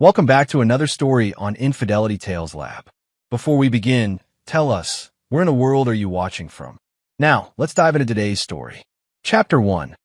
Welcome back to another story on Infidelity Tales Lab. Before we begin, tell us, where in the world are you watching from? Now, let's dive into today's story. Chapter 1.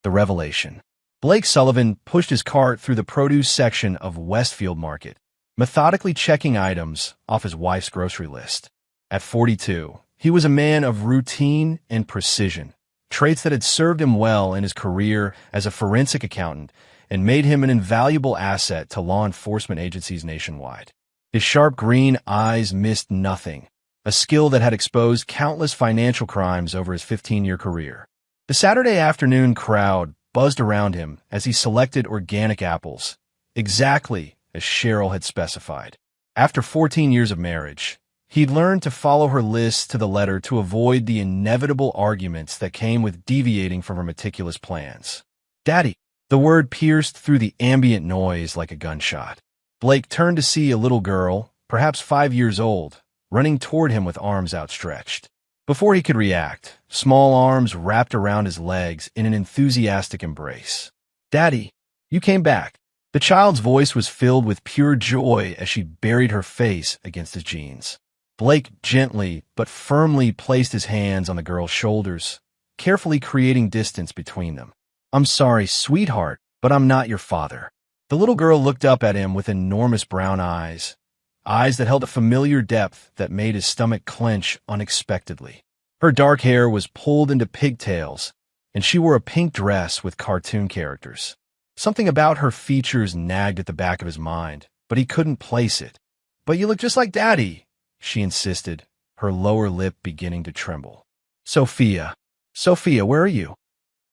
The Revelation. Blake Sullivan pushed his cart through the produce section of Westfield Market, methodically checking items off his wife's grocery list. At 42, he was a man of routine and precision, traits that had served him well in his career as a forensic accountant and made him an invaluable asset to law enforcement agencies nationwide. His sharp green eyes missed nothing, a skill that had exposed countless financial crimes over his 15-year career. The Saturday afternoon crowd buzzed around him as he selected organic apples, exactly as Cheryl had specified. After 14 years of marriage, he'd learned to follow her list to the letter to avoid the inevitable arguments that came with deviating from her meticulous plans. "Daddy." The word pierced through the ambient noise like a gunshot. Blake turned to see a little girl, perhaps 5 years old, running toward him with arms outstretched. Before he could react, small arms wrapped around his legs in an enthusiastic embrace. "Daddy, you came back." The child's voice was filled with pure joy as she buried her face against his jeans. Blake gently but firmly placed his hands on the girl's shoulders, carefully creating distance between them. "I'm sorry, sweetheart, but I'm not your father." The little girl looked up at him with enormous brown eyes that held a familiar depth that made his stomach clench unexpectedly. Her dark hair was pulled into pigtails, and she wore a pink dress with cartoon characters. Something about her features nagged at the back of his mind, but he couldn't place it. "But you look just like Daddy," she insisted, her lower lip beginning to tremble. Sophia, where are you?"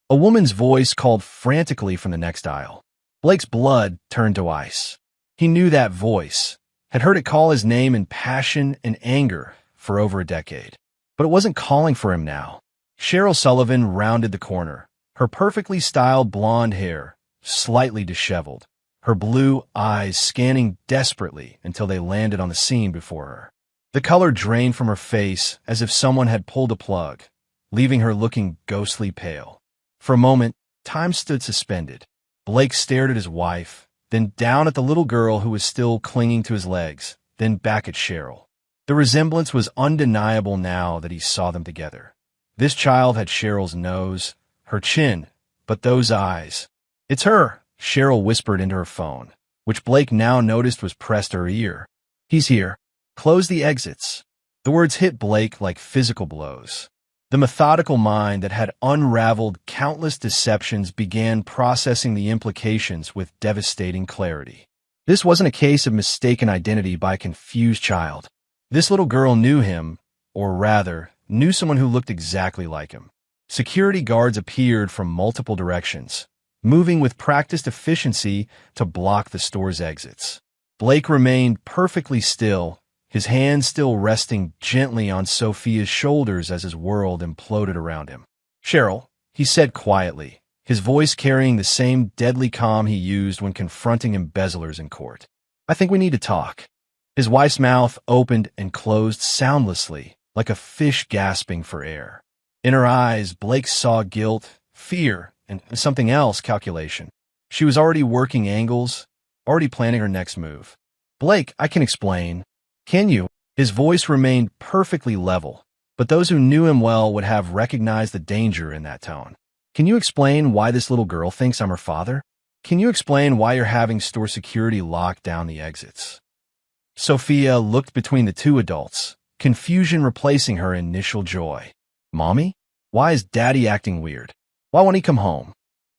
A woman's voice called frantically from the next aisle. Blake's blood turned to ice. He knew that voice, had heard it call his name in passion and anger for over a decade. But it wasn't calling for him now. Cheryl Sullivan rounded the corner, her perfectly styled blonde hair slightly disheveled, her blue eyes scanning desperately until they landed on the scene before her. The color drained from her face as if someone had pulled a plug, leaving her looking ghostly pale. For a moment, time stood suspended. Blake stared at his wife, then down at the little girl who was still clinging to his legs, then back at Cheryl. The resemblance was undeniable now that he saw them together. This child had Cheryl's nose, her chin, but those eyes. "It's her," Cheryl whispered into her phone, which Blake now noticed was pressed to her ear. "He's here. Close the exits." The words hit Blake like physical blows. The methodical mind that had unraveled countless deceptions began processing the implications with devastating clarity. This wasn't a case of mistaken identity by a confused child. This little girl knew him, or rather, knew someone who looked exactly like him. Security guards appeared from multiple directions, moving with practiced efficiency to block the store's exits. Blake remained perfectly still, his hands still resting gently on Sophia's shoulders as his world imploded around him. "Cheryl," he said quietly, his voice carrying the same deadly calm he used when confronting embezzlers in court. "I think we need to talk." His wife's mouth opened and closed soundlessly, like a fish gasping for air. In her eyes, Blake saw guilt, fear, and something else, calculation. She was already working angles, already planning her next move. "Blake, I can explain." "Can you?" His voice remained perfectly level, but those who knew him well would have recognized the danger in that tone. "Can you explain why this little girl thinks I'm her father? Can you explain why you're having store security lock down the exits?" Sophia looked between the two adults, confusion replacing her initial joy. "Mommy? Why is Daddy acting weird? Why won't he come home?"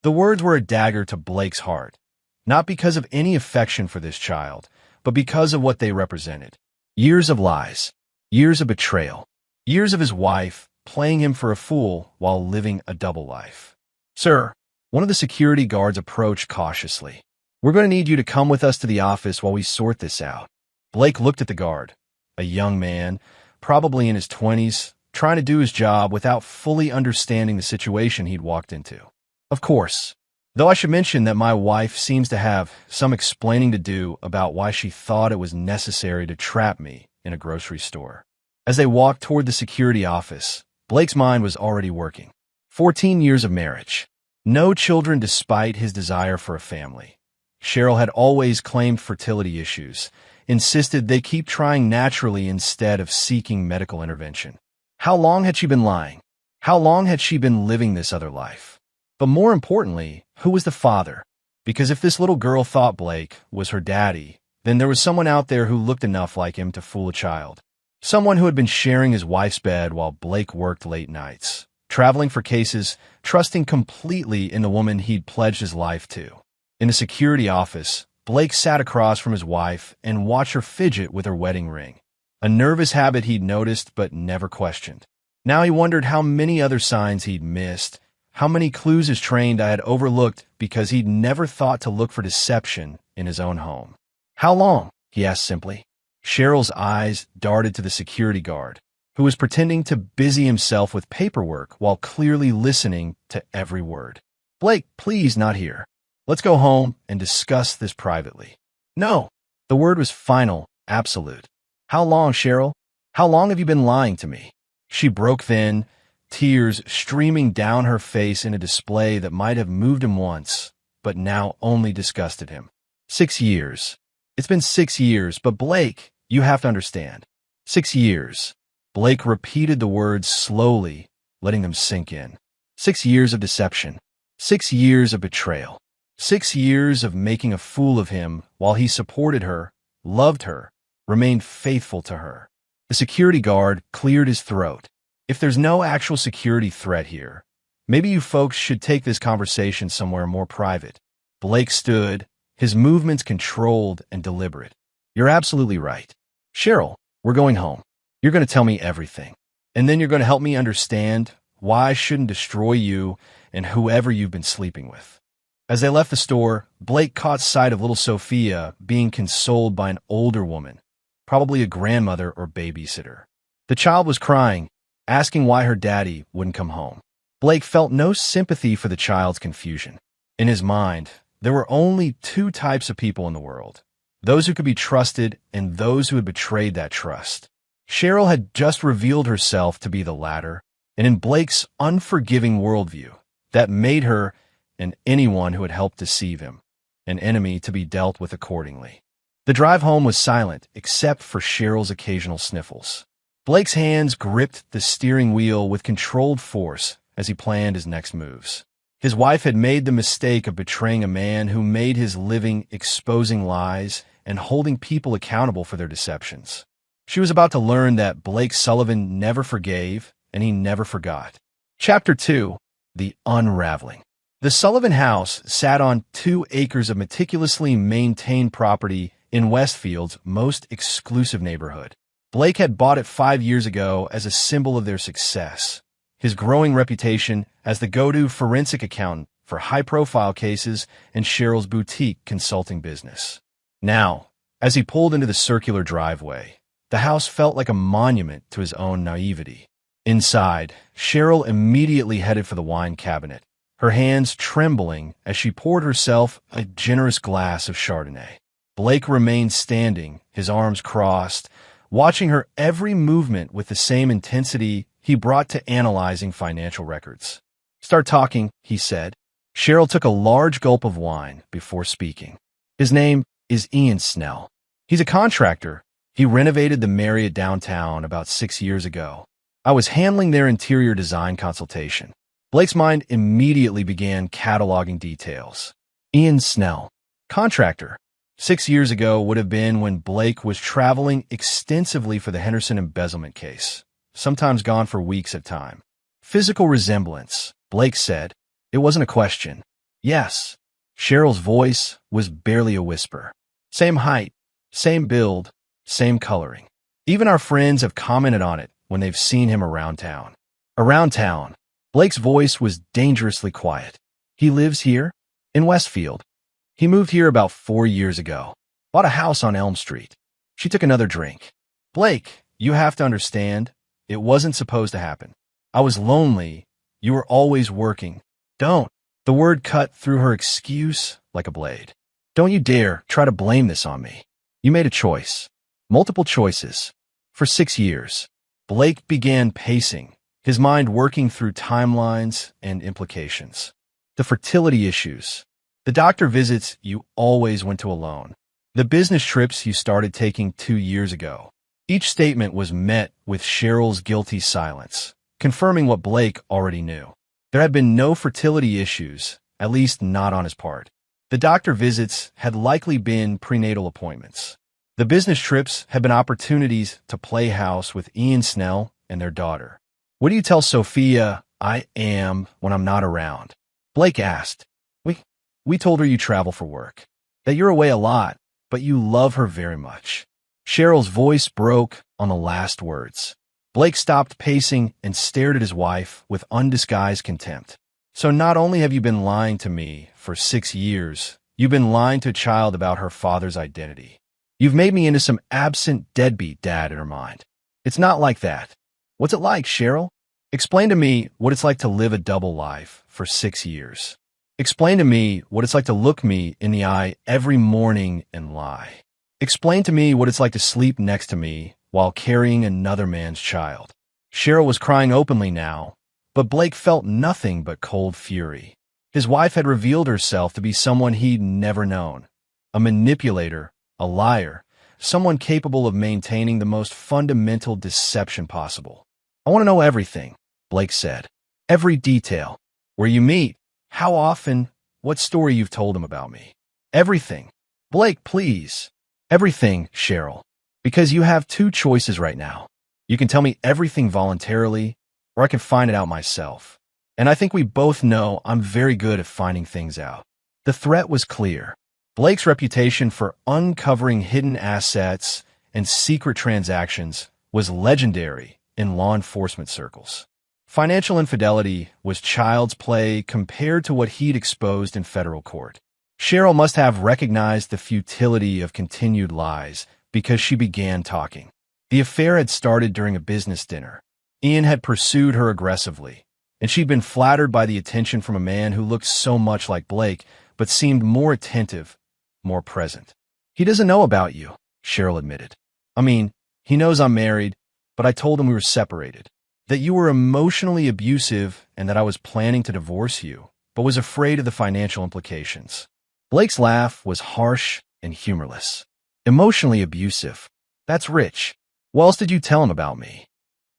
The words were a dagger to Blake's heart, not because of any affection for this child, but because of what they represented. Years of lies, years of betrayal, years of his wife playing him for a fool while living a double life. "Sir," one of the security guards approached cautiously. "We're going to need you to come with us to the office while we sort this out." Blake looked at the guard, a young man, probably in his 20s, trying to do his job without fully understanding the situation he'd walked into. "Of course. Though I should mention that my wife seems to have some explaining to do about why she thought it was necessary to trap me in a grocery store." As they walked toward the security office, Blake's mind was already working. 14 years of marriage. No children despite his desire for a family. Cheryl had always claimed fertility issues, insisted they keep trying naturally instead of seeking medical intervention. How long had she been lying? How long had she been living this other life? But more importantly, who was the father? Because if this little girl thought Blake was her daddy, then there was someone out there who looked enough like him to fool a child. Someone who had been sharing his wife's bed while Blake worked late nights, traveling for cases, trusting completely in the woman he'd pledged his life to. In the security office, Blake sat across from his wife and watched her fidget with her wedding ring, a nervous habit he'd noticed but never questioned. Now he wondered how many other signs he'd missed, how many clues his trained eye had overlooked because he'd never thought to look for deception in his own home. How long? He asked simply. Cheryl's eyes darted to the security guard, who was pretending to busy himself with paperwork while clearly listening to every word. Blake, please, not here. Let's go home and discuss this privately. No. The word was final, absolute. How long, Cheryl? How long have you been lying to me? She broke then, tears streaming down her face in a display that might have moved him once, but now only disgusted him. 6 years. It's been 6 years, but Blake, you have to understand. 6 years. Blake repeated the words slowly, letting them sink in. 6 years of deception. 6 years of betrayal. 6 years of making a fool of him while he supported her, loved her, remained faithful to her. The security guard cleared his throat. If there's no actual security threat here, maybe you folks should take this conversation somewhere more private. Blake stood, his movements controlled and deliberate. You're absolutely right. Cheryl, we're going home. You're going to tell me everything. And then you're going to help me understand why I shouldn't destroy you and whoever you've been sleeping with. As they left the store, Blake caught sight of little Sophia being consoled by an older woman, probably a grandmother or babysitter. The child was crying, asking why her daddy wouldn't come home. Blake felt no sympathy for the child's confusion. In his mind, there were only two types of people in the world, those who could be trusted and those who had betrayed that trust. Cheryl had just revealed herself to be the latter, and in Blake's unforgiving worldview, that made her, and anyone who had helped deceive him, an enemy to be dealt with accordingly. The drive home was silent except for Cheryl's occasional sniffles. Blake's hands gripped the steering wheel with controlled force as he planned his next moves. His wife had made the mistake of betraying a man who made his living exposing lies and holding people accountable for their deceptions. She was about to learn that Blake Sullivan never forgave and he never forgot. Chapter 2. The Unraveling. The Sullivan house sat on 2 acres of meticulously maintained property in Westfield's most exclusive neighborhood. Blake had bought it 5 years ago as a symbol of their success, his growing reputation as the go-to forensic accountant for high-profile cases and Cheryl's boutique consulting business. Now, as he pulled into the circular driveway, the house felt like a monument to his own naivety. Inside, Cheryl immediately headed for the wine cabinet, her hands trembling as she poured herself a generous glass of Chardonnay. Blake remained standing, his arms crossed, watching her every movement with the same intensity he brought to analyzing financial records. Start talking, he said. Cheryl took a large gulp of wine before speaking. His name is Ian Snell. He's a contractor. He renovated the Marriott downtown about 6 years ago. I was handling their interior design consultation. Blake's mind immediately began cataloging details. Ian Snell, contractor. 6 years ago would have been when Blake was traveling extensively for the Henderson embezzlement case, sometimes gone for weeks at a time. Physical resemblance, Blake said. It wasn't a question. Yes. Cheryl's voice was barely a whisper. Same height, same build, same coloring. Even our friends have commented on it when they've seen him around town. Around town. Blake's voice was dangerously quiet. He lives here, in Westfield. He moved here about 4 years ago. Bought a house on Elm Street. She took another drink. Blake, you have to understand, it wasn't supposed to happen. I was lonely. You were always working. Don't. The word cut through her excuse like a blade. Don't you dare try to blame this on me. You made a choice. Multiple choices. For 6 years. Blake began pacing, his mind working through timelines and implications. The fertility issues. The doctor visits you always went to alone. The business trips you started taking 2 years ago. Each statement was met with Cheryl's guilty silence, confirming what Blake already knew. There had been no fertility issues, at least not on his part. The doctor visits had likely been prenatal appointments. The business trips had been opportunities to play house with Ian Snell and their daughter. "What do you tell Sophia I am when I'm not around?" Blake asked. We told her you travel for work, that you're away a lot, but you love her very much." Cheryl's voice broke on the last words. Blake stopped pacing and stared at his wife with undisguised contempt. "So not only have you been lying to me for 6 years, you've been lying to a child about her father's identity. You've made me into some absent deadbeat dad in her mind. It's not like that. What's it like, Cheryl? Explain to me what it's like to live a double life for 6 years. Explain to me what it's like to look me in the eye every morning and lie. Explain to me what it's like to sleep next to me while carrying another man's child." Cheryl was crying openly now, but Blake felt nothing but cold fury. His wife had revealed herself to be someone he'd never known, a manipulator, a liar, someone capable of maintaining the most fundamental deception possible. "I want to know everything," Blake said. "Every detail. Where you meet, how often, what story you've told him about me. Everything." "Blake, please." "Everything, Cheryl. Because you have 2 choices right now. You can tell me everything voluntarily, or I can find it out myself. And I think we both know I'm very good at finding things out." The threat was clear. Blake's reputation for uncovering hidden assets and secret transactions was legendary in law enforcement circles. Financial infidelity was child's play compared to what he'd exposed in federal court. Cheryl must have recognized the futility of continued lies because she began talking. The affair had started during a business dinner. Ian had pursued her aggressively, and she'd been flattered by the attention from a man who looked so much like Blake, but seemed more attentive, more present. "He doesn't know about you," Cheryl admitted. "I mean, he knows I'm married, but I told him we were separated. That you were emotionally abusive and that I was planning to divorce you, but was afraid of the financial implications." Blake's laugh was harsh and humorless. "Emotionally abusive? That's rich. What else did you tell him about me?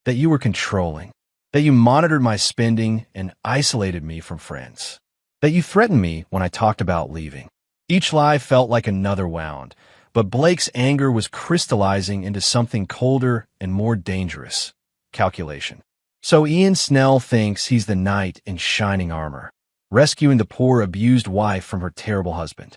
That you were controlling. That you monitored my spending and isolated me from friends. That you threatened me when I talked about leaving." Each lie felt like another wound, but Blake's anger was crystallizing into something colder and more dangerous: calculation. "So Ian Snell thinks he's the knight in shining armor, rescuing the poor abused wife from her terrible husband.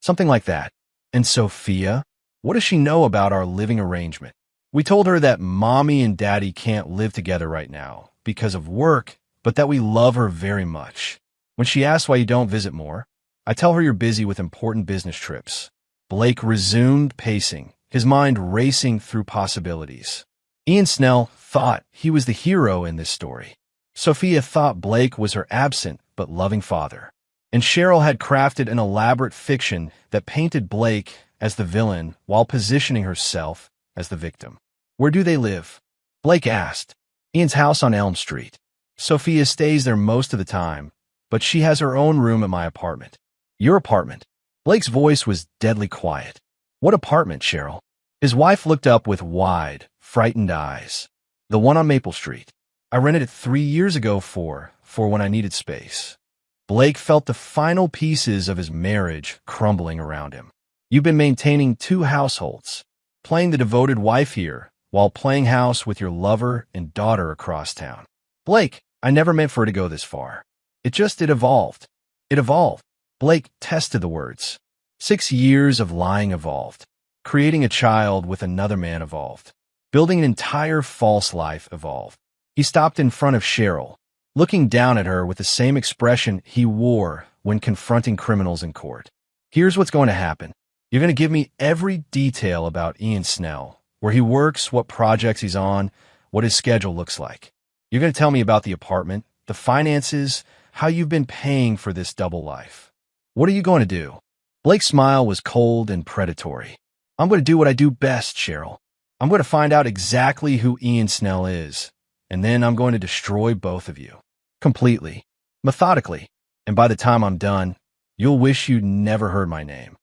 Something like that. And Sophia? What does she know about our living arrangement? We told her that mommy and daddy can't live together right now because of work, but that we love her very much. When she asks why you don't visit more, I tell her you're busy with important business trips." Blake resumed pacing, his mind racing through possibilities. Ian Snell thought he was the hero in this story. Sophia thought Blake was her absent but loving father. And Cheryl had crafted an elaborate fiction that painted Blake as the villain while positioning herself as the victim. "Where do they live?" Blake asked. "Ian's house on Elm Street. Sophia stays there most of the time, but she has her own room at my apartment." "Your apartment?" Blake's voice was deadly quiet. "What apartment, Cheryl?" His wife looked up with wide, frightened eyes. "The one on Maple Street. I rented it 3 years ago for when I needed space." Blake felt the final pieces of his marriage crumbling around him. "You've been maintaining 2 households, playing the devoted wife here while playing house with your lover and daughter across town." "Blake, I never meant for it to go this far. It evolved. It evolved." Blake tested the words. 6 years of lying evolved. Creating a child with another man evolved. Building an entire false life evolved. He stopped in front of Cheryl, looking down at her with the same expression he wore when confronting criminals in court. "Here's what's going to happen. You're going to give me every detail about Ian Snell, where he works, what projects he's on, what his schedule looks like. You're going to tell me about the apartment, the finances, how you've been paying for this double life. What are you going to do?" Blake's smile was cold and predatory. "I'm going to do what I do best, Cheryl. I'm going to find out exactly who Ian Snell is, and then I'm going to destroy both of you. Completely. Methodically. And by the time I'm done, You'll wish you'd never heard my name.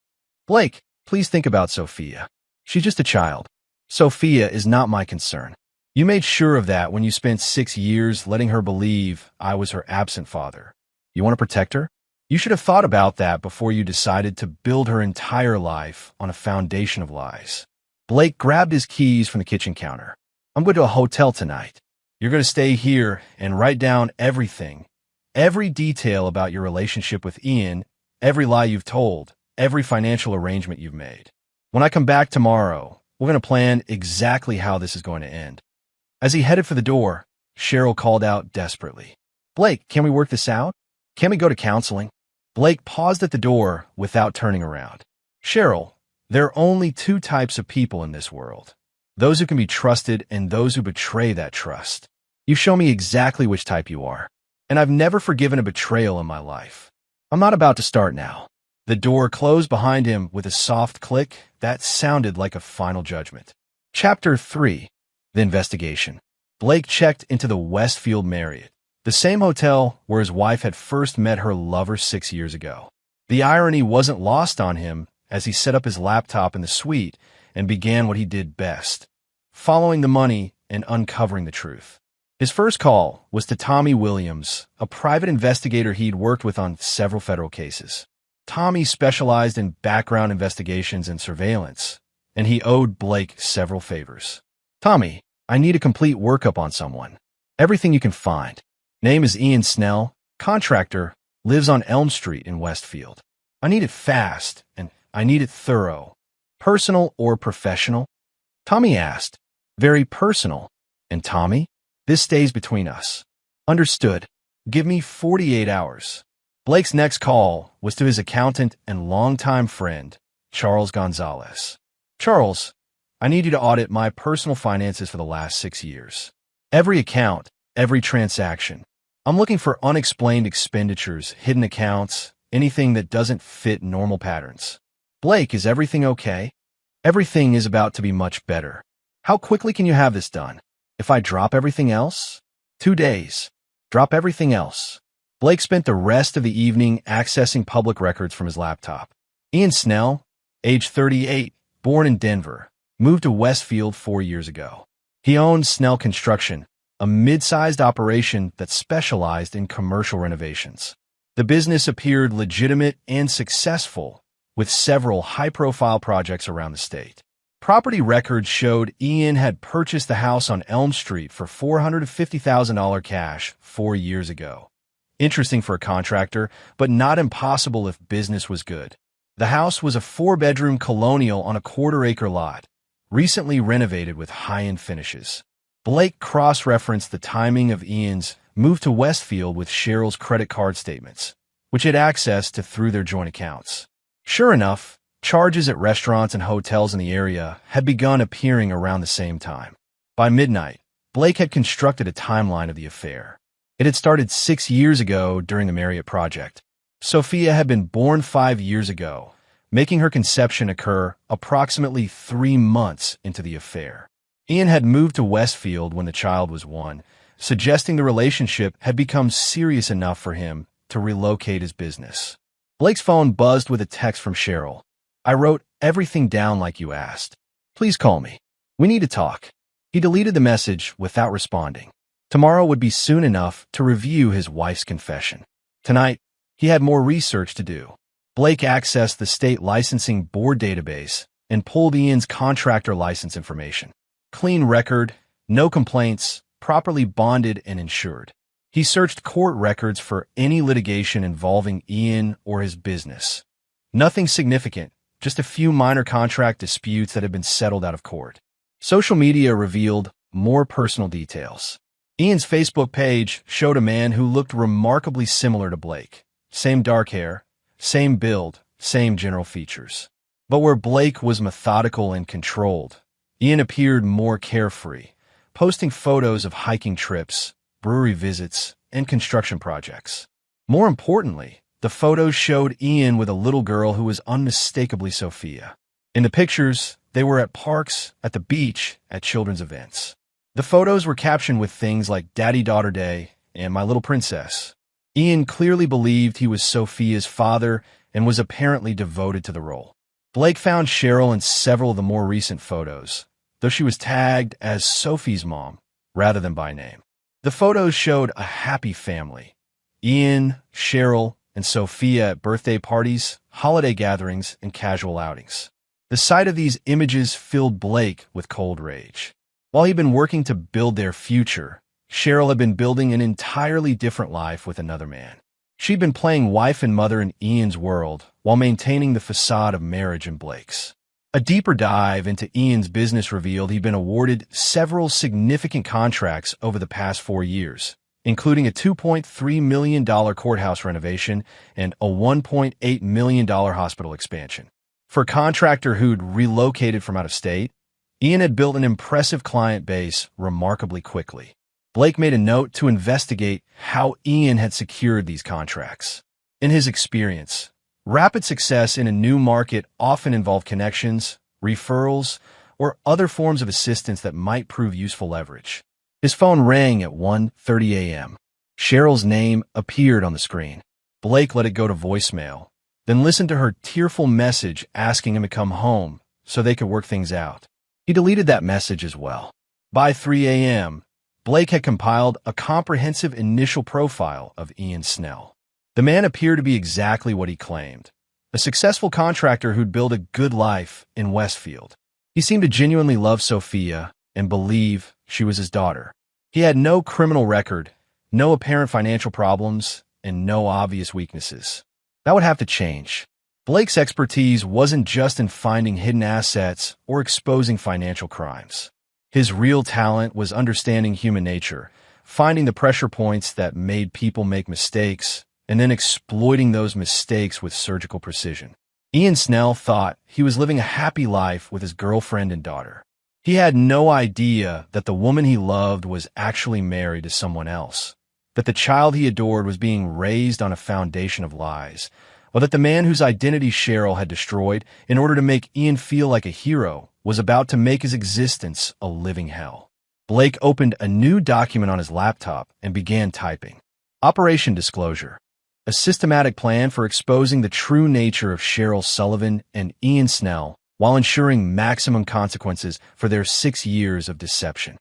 Blake, please think about Sophia. She's just a child. Sophia is not my concern. You made sure of that when you spent 6 years letting her believe I was her absent father. You want to protect her? You should have thought about that before you decided to build her entire life on a foundation of lies. Blake grabbed his keys from the kitchen counter. I'm going to a hotel tonight. You're going to stay here and write down everything, every detail about your relationship with Ian, every lie you've told, every financial arrangement you've made. When I come back tomorrow, we're going to plan exactly how this is going to end. As he headed for the door, Cheryl called out desperately, Blake, can we work this out? Can we go to counseling? Blake paused at the door without turning around. Cheryl, there are only 2 types of people in this world. Those who can be trusted and those who betray that trust. You show me exactly which type you are. And I've never forgiven a betrayal in my life. I'm not about to start now. The door closed behind him with a soft click that sounded like a final judgment. Chapter 3. The Investigation. Blake checked into the Westfield Marriott, the same hotel where his wife had first met her lover 6 years ago. The irony wasn't lost on him as he set up his laptop in the suite and began what he did best, following the money and uncovering the truth. His first call was to Tommy Williams, a private investigator he'd worked with on several federal cases. Tommy specialized in background investigations and surveillance, and he owed Blake several favors. Tommy, I need a complete workup on someone. Everything you can find. Name is Ian Snell, contractor, lives on Elm Street in Westfield. I need it fast, and I need it thorough. Personal or professional? Tommy asked. Very personal. And Tommy? This stays between us. Understood. Give me 48 hours. Blake's next call was to his accountant and longtime friend, Charles Gonzalez. Charles, I need you to audit my personal finances for the last 6 years. Every account, every transaction. I'm looking for unexplained expenditures, hidden accounts, anything that doesn't fit normal patterns. Blake, is everything okay? Everything is about to be much better. How quickly can you have this done? If I drop everything else? 2 days. Drop everything else. Blake spent the rest of the evening accessing public records from his laptop. Ian Snell, age 38, born in Denver, moved to Westfield 4 years ago. He owned Snell Construction, a mid-sized operation that specialized in commercial renovations. The business appeared legitimate and successful, with several high-profile projects around the state. Property records showed Ian had purchased the house on Elm Street for $450,000 cash 4 years ago. Interesting for a contractor, but not impossible if business was good. The house was a 4-bedroom colonial on a quarter-acre lot, recently renovated with high-end finishes. Blake cross-referenced the timing of Ian's move to Westfield with Cheryl's credit card statements, which had access to through their joint accounts. Sure enough, charges at restaurants and hotels in the area had begun appearing around the same time. By midnight, Blake had constructed a timeline of the affair. It had started 6 years ago during the Marriott project. Sophia had been born 5 years ago, making her conception occur approximately 3 months into the affair. Ian had moved to Westfield when the child was 1, suggesting the relationship had become serious enough for him to relocate his business. Blake's phone buzzed with a text from Cheryl. I wrote everything down like you asked. Please call me. We need to talk. He deleted the message without responding. Tomorrow would be soon enough to review his wife's confession. Tonight, he had more research to do. Blake accessed the state licensing board database and pulled Ian's contractor license information. Clean record, no complaints, properly bonded and insured. He searched court records for any litigation involving Ian or his business. Nothing significant, just a few minor contract disputes that had been settled out of court. Social media revealed more personal details. Ian's Facebook page showed a man who looked remarkably similar to Blake. Same dark hair, same build, same general features. But where Blake was methodical and controlled, Ian appeared more carefree, posting photos of hiking trips, brewery visits, and construction projects. More importantly, the photos showed Ian with a little girl who was unmistakably Sophia. In the pictures, they were at parks, at the beach, at children's events. The photos were captioned with things like Daddy-Daughter Day and My Little Princess. Ian clearly believed he was Sophia's father and was apparently devoted to the role. Blake found Cheryl in several of the more recent photos, though she was tagged as Sophie's mom rather than by name. The photos showed a happy family: Ian, Cheryl, and Sophia at birthday parties, holiday gatherings, and casual outings. The sight of these images filled Blake with cold rage. While he'd been working to build their future, Cheryl had been building an entirely different life with another man. She'd been playing wife and mother in Ian's world while maintaining the facade of marriage in Blake's. A deeper dive into Ian's business revealed he'd been awarded several significant contracts over the past 4 years, including a $2.3 million courthouse renovation and a $1.8 million hospital expansion. For a contractor who'd relocated from out of state, Ian had built an impressive client base remarkably quickly. Blake made a note to investigate how Ian had secured these contracts. In his experience, rapid success in a new market often involved connections, referrals, or other forms of assistance that might prove useful leverage. His phone rang at 1:30 a.m. Cheryl's name appeared on the screen. Blake let it go to voicemail, then listened to her tearful message asking him to come home so they could work things out. He deleted that message as well. By 3 a.m., Blake had compiled a comprehensive initial profile of Ian Snell. The man appeared to be exactly what he claimed: a successful contractor who'd built a good life in Westfield. He seemed to genuinely love Sophia and believe she was his daughter. He had no criminal record, no apparent financial problems, and no obvious weaknesses. That would have to change. Blake's expertise wasn't just in finding hidden assets or exposing financial crimes. His real talent was understanding human nature, finding the pressure points that made people make mistakes, and then exploiting those mistakes with surgical precision. Ian Snell thought he was living a happy life with his girlfriend and daughter. He had no idea that the woman he loved was actually married to someone else, that the child he adored was being raised on a foundation of lies, or that the man whose identity Cheryl had destroyed in order to make Ian feel like a hero was about to make his existence a living hell. Blake opened a new document on his laptop and began typing. Operation Disclosure: a systematic plan for exposing the true nature of Cheryl Sullivan and Ian Snell while ensuring maximum consequences for their 6 years of deception.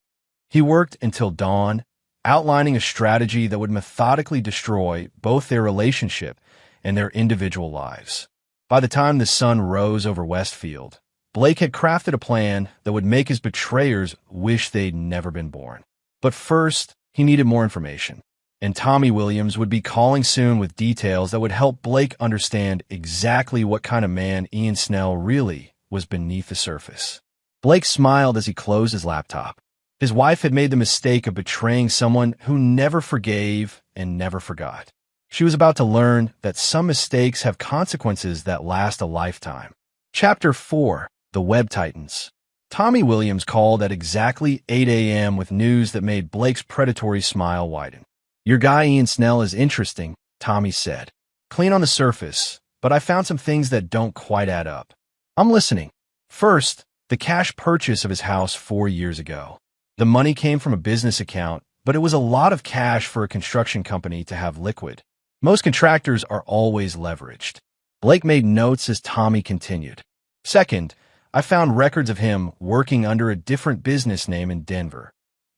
He worked until dawn, outlining a strategy that would methodically destroy both their relationship and their individual lives. By the time the sun rose over Westfield, Blake had crafted a plan that would make his betrayers wish they'd never been born. But first, he needed more information, and Tommy Williams would be calling soon with details that would help Blake understand exactly what kind of man Ian Snell really was beneath the surface. Blake smiled as he closed his laptop. His wife had made the mistake of betraying someone who never forgave and never forgot. She was about to learn that some mistakes have consequences that last a lifetime. Chapter 4: The Web Titans. Tommy Williams called at exactly 8 a.m. with news that made Blake's predatory smile widen. "Your guy Ian Snell is interesting," Tommy said. "Clean on the surface, but I found some things that don't quite add up." "I'm listening." "First, the cash purchase of his house 4 years ago. The money came from a business account, but it was a lot of cash for a construction company to have liquid. Most contractors are always leveraged." Blake made notes as Tommy continued. "Second, I found records of him working under a different business name in Denver,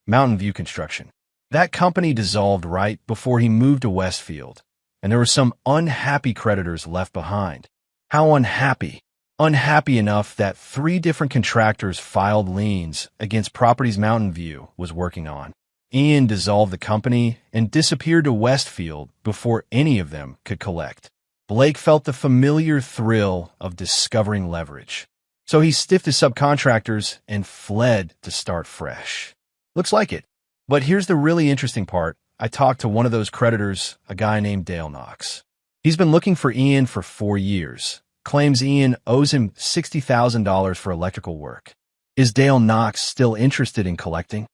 Mountain View Construction. That company dissolved right before he moved to Westfield, and there were some unhappy creditors left behind." "How unhappy?" "Unhappy enough that 3 different contractors filed liens against properties Mountain View was working on. Ian dissolved the company and disappeared to Westfield before any of them could collect." Blake felt the familiar thrill of discovering leverage. So he stiffed his subcontractors and fled to start fresh. "Looks like it. But here's the really interesting part. I talked to one of those creditors, a guy named Dale Knox. He's been looking for Ian for 4 years. Claims Ian owes him $60,000 for electrical work." "Is Dale Knox still interested in collecting?"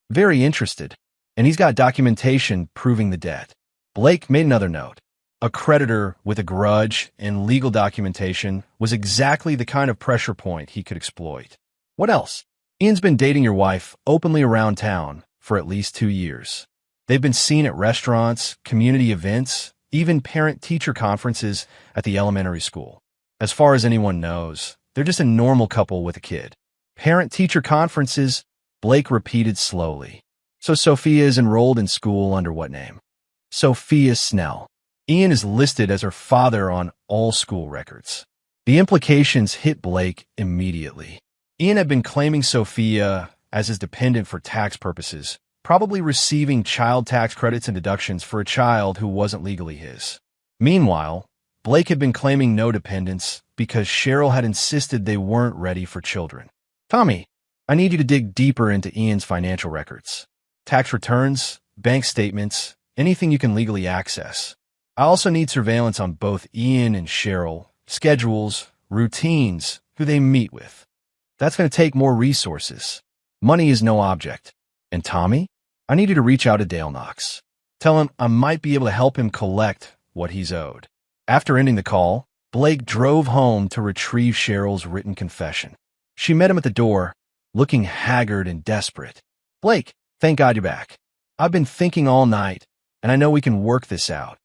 "Very interested. And he's got documentation proving the debt." Blake made another note. A creditor with a grudge and legal documentation was exactly the kind of pressure point he could exploit. "What else?" "Ian's been dating your wife openly around town for at least 2 years. They've been seen at restaurants, community events, even parent-teacher conferences at the elementary school. As far as anyone knows, they're just a normal couple with a kid. Parent-teacher conferences, Blake repeated slowly. So Sophia is enrolled in school under what name? Sophia Snell. Ian is listed as her father on all school records. The implications hit Blake immediately. Ian had been claiming Sophia as his dependent for tax purposes, probably receiving child tax credits and deductions for a child who wasn't legally his. Meanwhile, Blake had been claiming no dependents because Cheryl had insisted they weren't ready for children. Tommy, I need you to dig deeper into Ian's financial records. Tax returns, bank statements, anything you can legally access. I also need surveillance on both Ian and Cheryl, schedules, routines, who they meet with. That's going to take more resources. Money is no object. And Tommy, I need you to reach out to Dale Knox. Tell him I might be able to help him collect what he's owed. After ending the call, Blake drove home to retrieve Cheryl's written confession. She met him at the door, looking haggard and desperate. Blake, thank God you're back. I've been thinking all night, and I know we can work this out.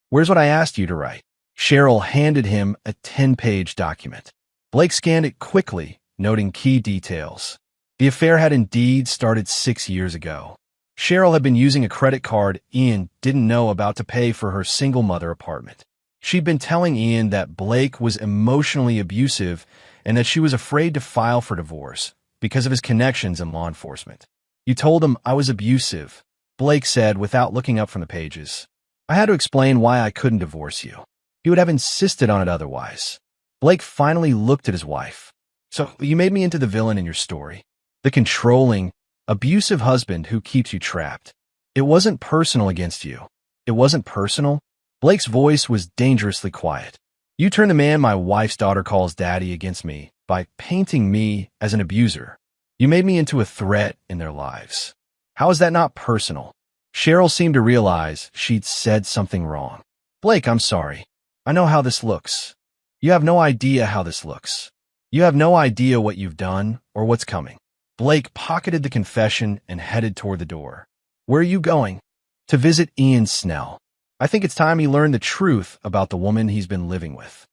Where's what I asked you to write? Cheryl handed him a 10-page document. Blake scanned it quickly, noting key details. The affair had indeed started 6 years ago. Cheryl had been using a credit card Ian didn't know about to pay for her single mother apartment. She'd been telling Ian that Blake was emotionally abusive and that she was afraid to file for divorce because of his connections in law enforcement. You told him I was abusive, Blake said without looking up from the pages. I had to explain why I couldn't divorce you. He would have insisted on it otherwise. Blake finally looked at his wife. So you made me into the villain in your story. The controlling, abusive husband who keeps you trapped. It wasn't personal against you. It wasn't personal. Blake's voice was dangerously quiet. You turned the man my wife's daughter calls daddy against me by painting me as an abuser. You made me into a threat in their lives. How is that not personal? Cheryl seemed to realize she'd said something wrong. Blake, I'm sorry. I know how this looks. You have no idea how this looks. You have no idea what you've done or what's coming. Blake pocketed the confession and headed toward the door. Where are you going? To visit Ian Snell. I think it's time he learned the truth about the woman he's been living with.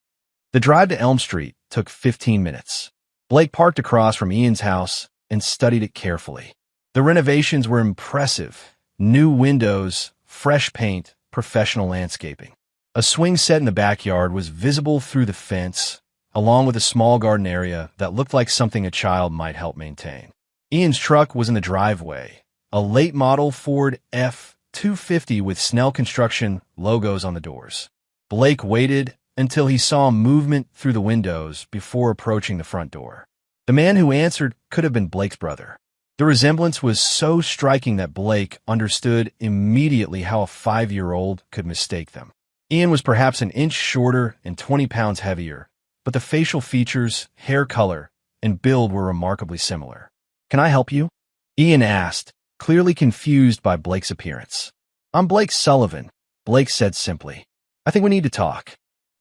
The drive to Elm Street took 15 minutes. Blake parked across from Ian's house and studied it carefully. The renovations were impressive. New windows, fresh paint, professional landscaping. A swing set in the backyard was visible through the fence, along with a small garden area that looked like something a child might help maintain. Ian's truck was in the driveway, a late model Ford F-250 with Snell Construction logos on the doors. Blake waited until he saw movement through the windows before approaching the front door. The man who answered could have been Blake's brother. The resemblance was so striking that Blake understood immediately how a 5-year-old could mistake them. Ian was perhaps an inch shorter and 20 pounds heavier, but the facial features, hair color, and build were remarkably similar. Can I help you? Ian asked, clearly confused by Blake's appearance. I'm Blake Sullivan, Blake said simply. I think we need to talk.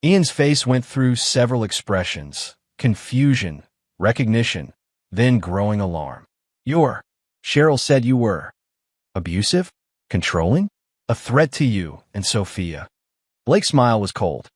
Ian's face went through several expressions, confusion, recognition, then growing alarm. Cheryl said you were abusive? Controlling? A threat to you and Sophia. Blake's smile was cold.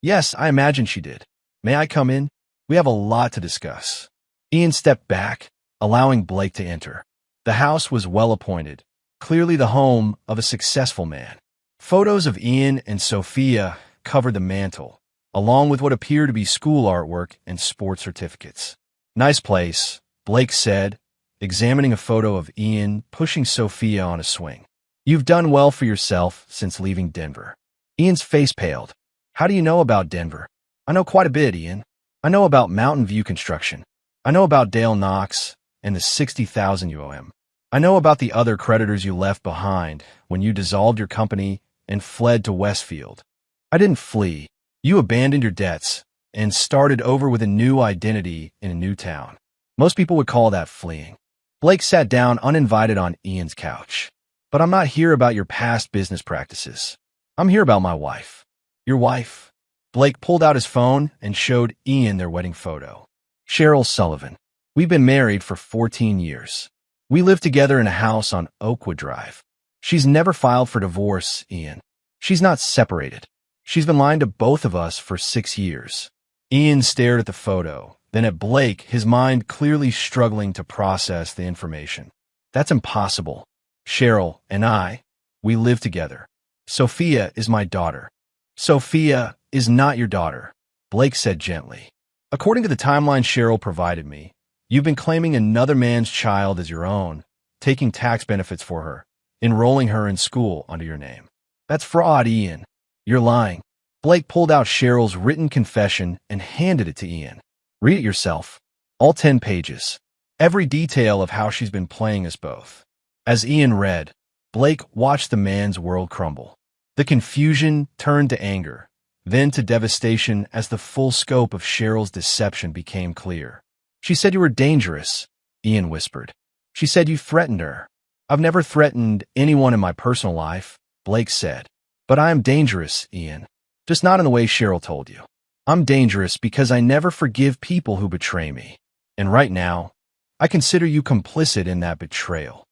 Yes, I imagine she did. May I come in? We have a lot to discuss. Ian stepped back, allowing Blake to enter. The house was well appointed, clearly the home of a successful man. Photos of Ian and Sophia covered the mantel, along with what appeared to be school artwork and sports certificates. Nice place, Blake said, examining a photo of Ian pushing Sophia on a swing. You've done well for yourself since leaving Denver. Ian's face paled. How do you know about Denver? I know quite a bit, Ian. I know about Mountain View Construction. I know about Dale Knox and the $60,000 you owe him. I know about the other creditors you left behind when you dissolved your company and fled to Westfield. I didn't flee. You abandoned your debts and started over with a new identity in a new town. Most people would call that fleeing. Blake sat down uninvited on Ian's couch. But I'm not here about your past business practices. I'm here about my wife. Your wife? Blake pulled out his phone and showed Ian their wedding photo. Cheryl Sullivan. We've been married for 14 years. We live together in a house on Oakwood Drive. She's never filed for divorce, Ian. She's not separated. She's been lying to both of us for 6 years. Ian stared at the photo, then at Blake, his mind clearly struggling to process the information. That's impossible. Cheryl and I, we live together. Sophia is my daughter. Sophia is not your daughter, Blake said gently. According to the timeline Cheryl provided me, you've been claiming another man's child as your own, taking tax benefits for her, enrolling her in school under your name. That's fraud, Ian. You're lying. Blake pulled out Cheryl's written confession and handed it to Ian. Read it yourself. All 10 pages. Every detail of how she's been playing us both. As Ian read, Blake watched the man's world crumble. The confusion turned to anger, then to devastation as the full scope of Cheryl's deception became clear. She said you were dangerous, Ian whispered. She said you threatened her. I've never threatened anyone in my personal life, Blake said. But I am dangerous, Ian. Just not in the way Cheryl told you. I'm dangerous because I never forgive people who betray me. And right now, I consider you complicit in that betrayal.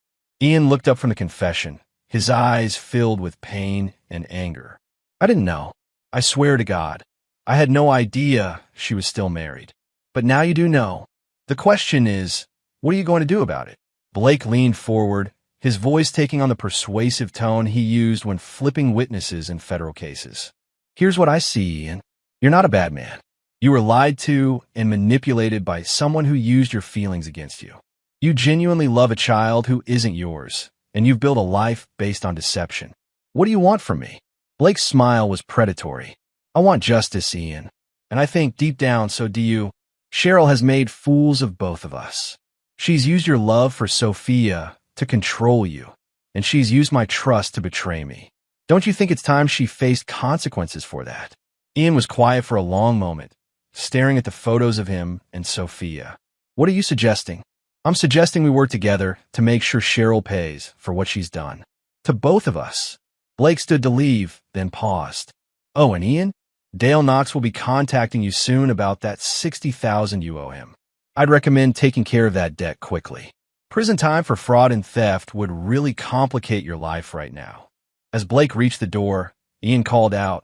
Ian looked up from the confession, his eyes filled with pain and anger. I didn't know. I swear to God. I had no idea she was still married. But now you do know. The question is, what are you going to do about it? Blake leaned forward, his voice taking on the persuasive tone he used when flipping witnesses in federal cases. Here's what I see, Ian. You're not a bad man. You were lied to and manipulated by someone who used your feelings against you. You genuinely love a child who isn't yours, and you've built a life based on deception. What do you want from me? Blake's smile was predatory. I want justice, Ian. And I think deep down, so do you. Cheryl has made fools of both of us. She's used your love for Sophia to control you, and she's used my trust to betray me. Don't you think it's time she faced consequences for that? Ian was quiet for a long moment, staring at the photos of him and Sophia. What are you suggesting? I'm suggesting we work together to make sure Cheryl pays for what she's done. To both of us. Blake stood to leave, then paused. Oh, and Ian? Dale Knox will be contacting you soon about that $60,000 you owe him. I'd recommend taking care of that debt quickly. Prison time for fraud and theft would really complicate your life right now. As Blake reached the door, Ian called out,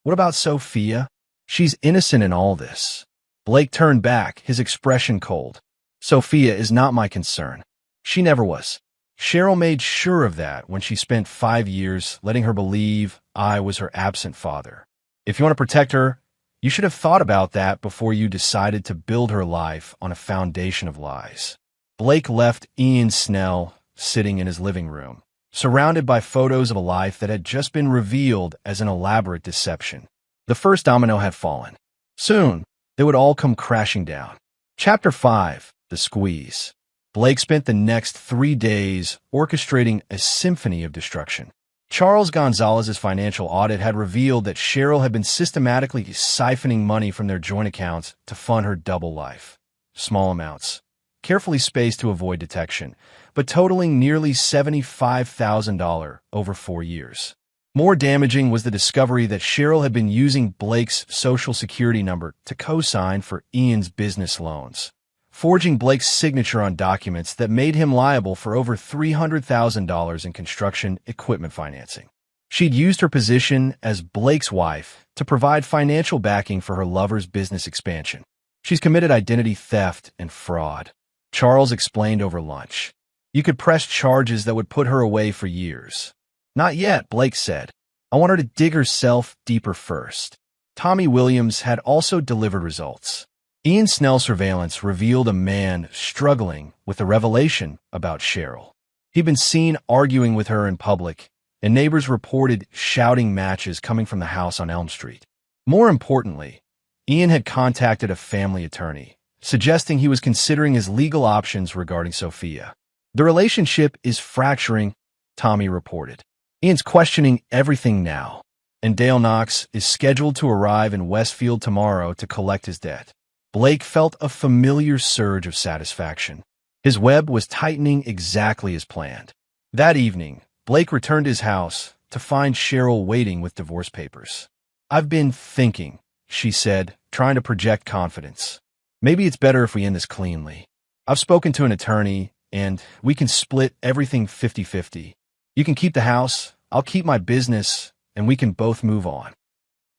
What about Sophia? She's innocent in all this. Blake turned back, his expression cold. Sophia is not my concern. She never was. Cheryl made sure of that when she spent 5 years letting her believe I was her absent father. If you want to protect her, you should have thought about that before you decided to build her life on a foundation of lies. Blake left Ian Snell sitting in his living room, surrounded by photos of a life that had just been revealed as an elaborate deception. The first domino had fallen. Soon, they would all come crashing down. Chapter 5, The Squeeze. Blake spent the next 3 days orchestrating a symphony of destruction. Charles Gonzalez's financial audit had revealed that Cheryl had been systematically siphoning money from their joint accounts to fund her double life. Small amounts, carefully spaced to avoid detection, but totaling nearly $75,000 over 4 years. More damaging was the discovery that Cheryl had been using Blake's social security number to co-sign for Ian's business loans, forging Blake's signature on documents that made him liable for over $300,000 in construction equipment financing. She'd used her position as Blake's wife to provide financial backing for her lover's business expansion. She's committed identity theft and fraud. Charles explained over lunch. You could press charges that would put her away for years. Not yet, Blake said. I want her to dig herself deeper first. Tommy Williams had also delivered results. Ian Snell's surveillance revealed a man struggling with a revelation about Cheryl. He'd been seen arguing with her in public, and neighbors reported shouting matches coming from the house on Elm Street. More importantly, Ian had contacted a family attorney, suggesting he was considering his legal options regarding Sophia. The relationship is fracturing, Tommy reported. Ian's questioning everything now, and Dale Knox is scheduled to arrive in Westfield tomorrow to collect his debt. Blake felt a familiar surge of satisfaction. His web was tightening exactly as planned. That evening, Blake returned to his house to find Cheryl waiting with divorce papers. I've been thinking, she said, trying to project confidence. Maybe it's better if we end this cleanly. I've spoken to an attorney, and we can split everything 50-50. You can keep the house, I'll keep my business, and we can both move on.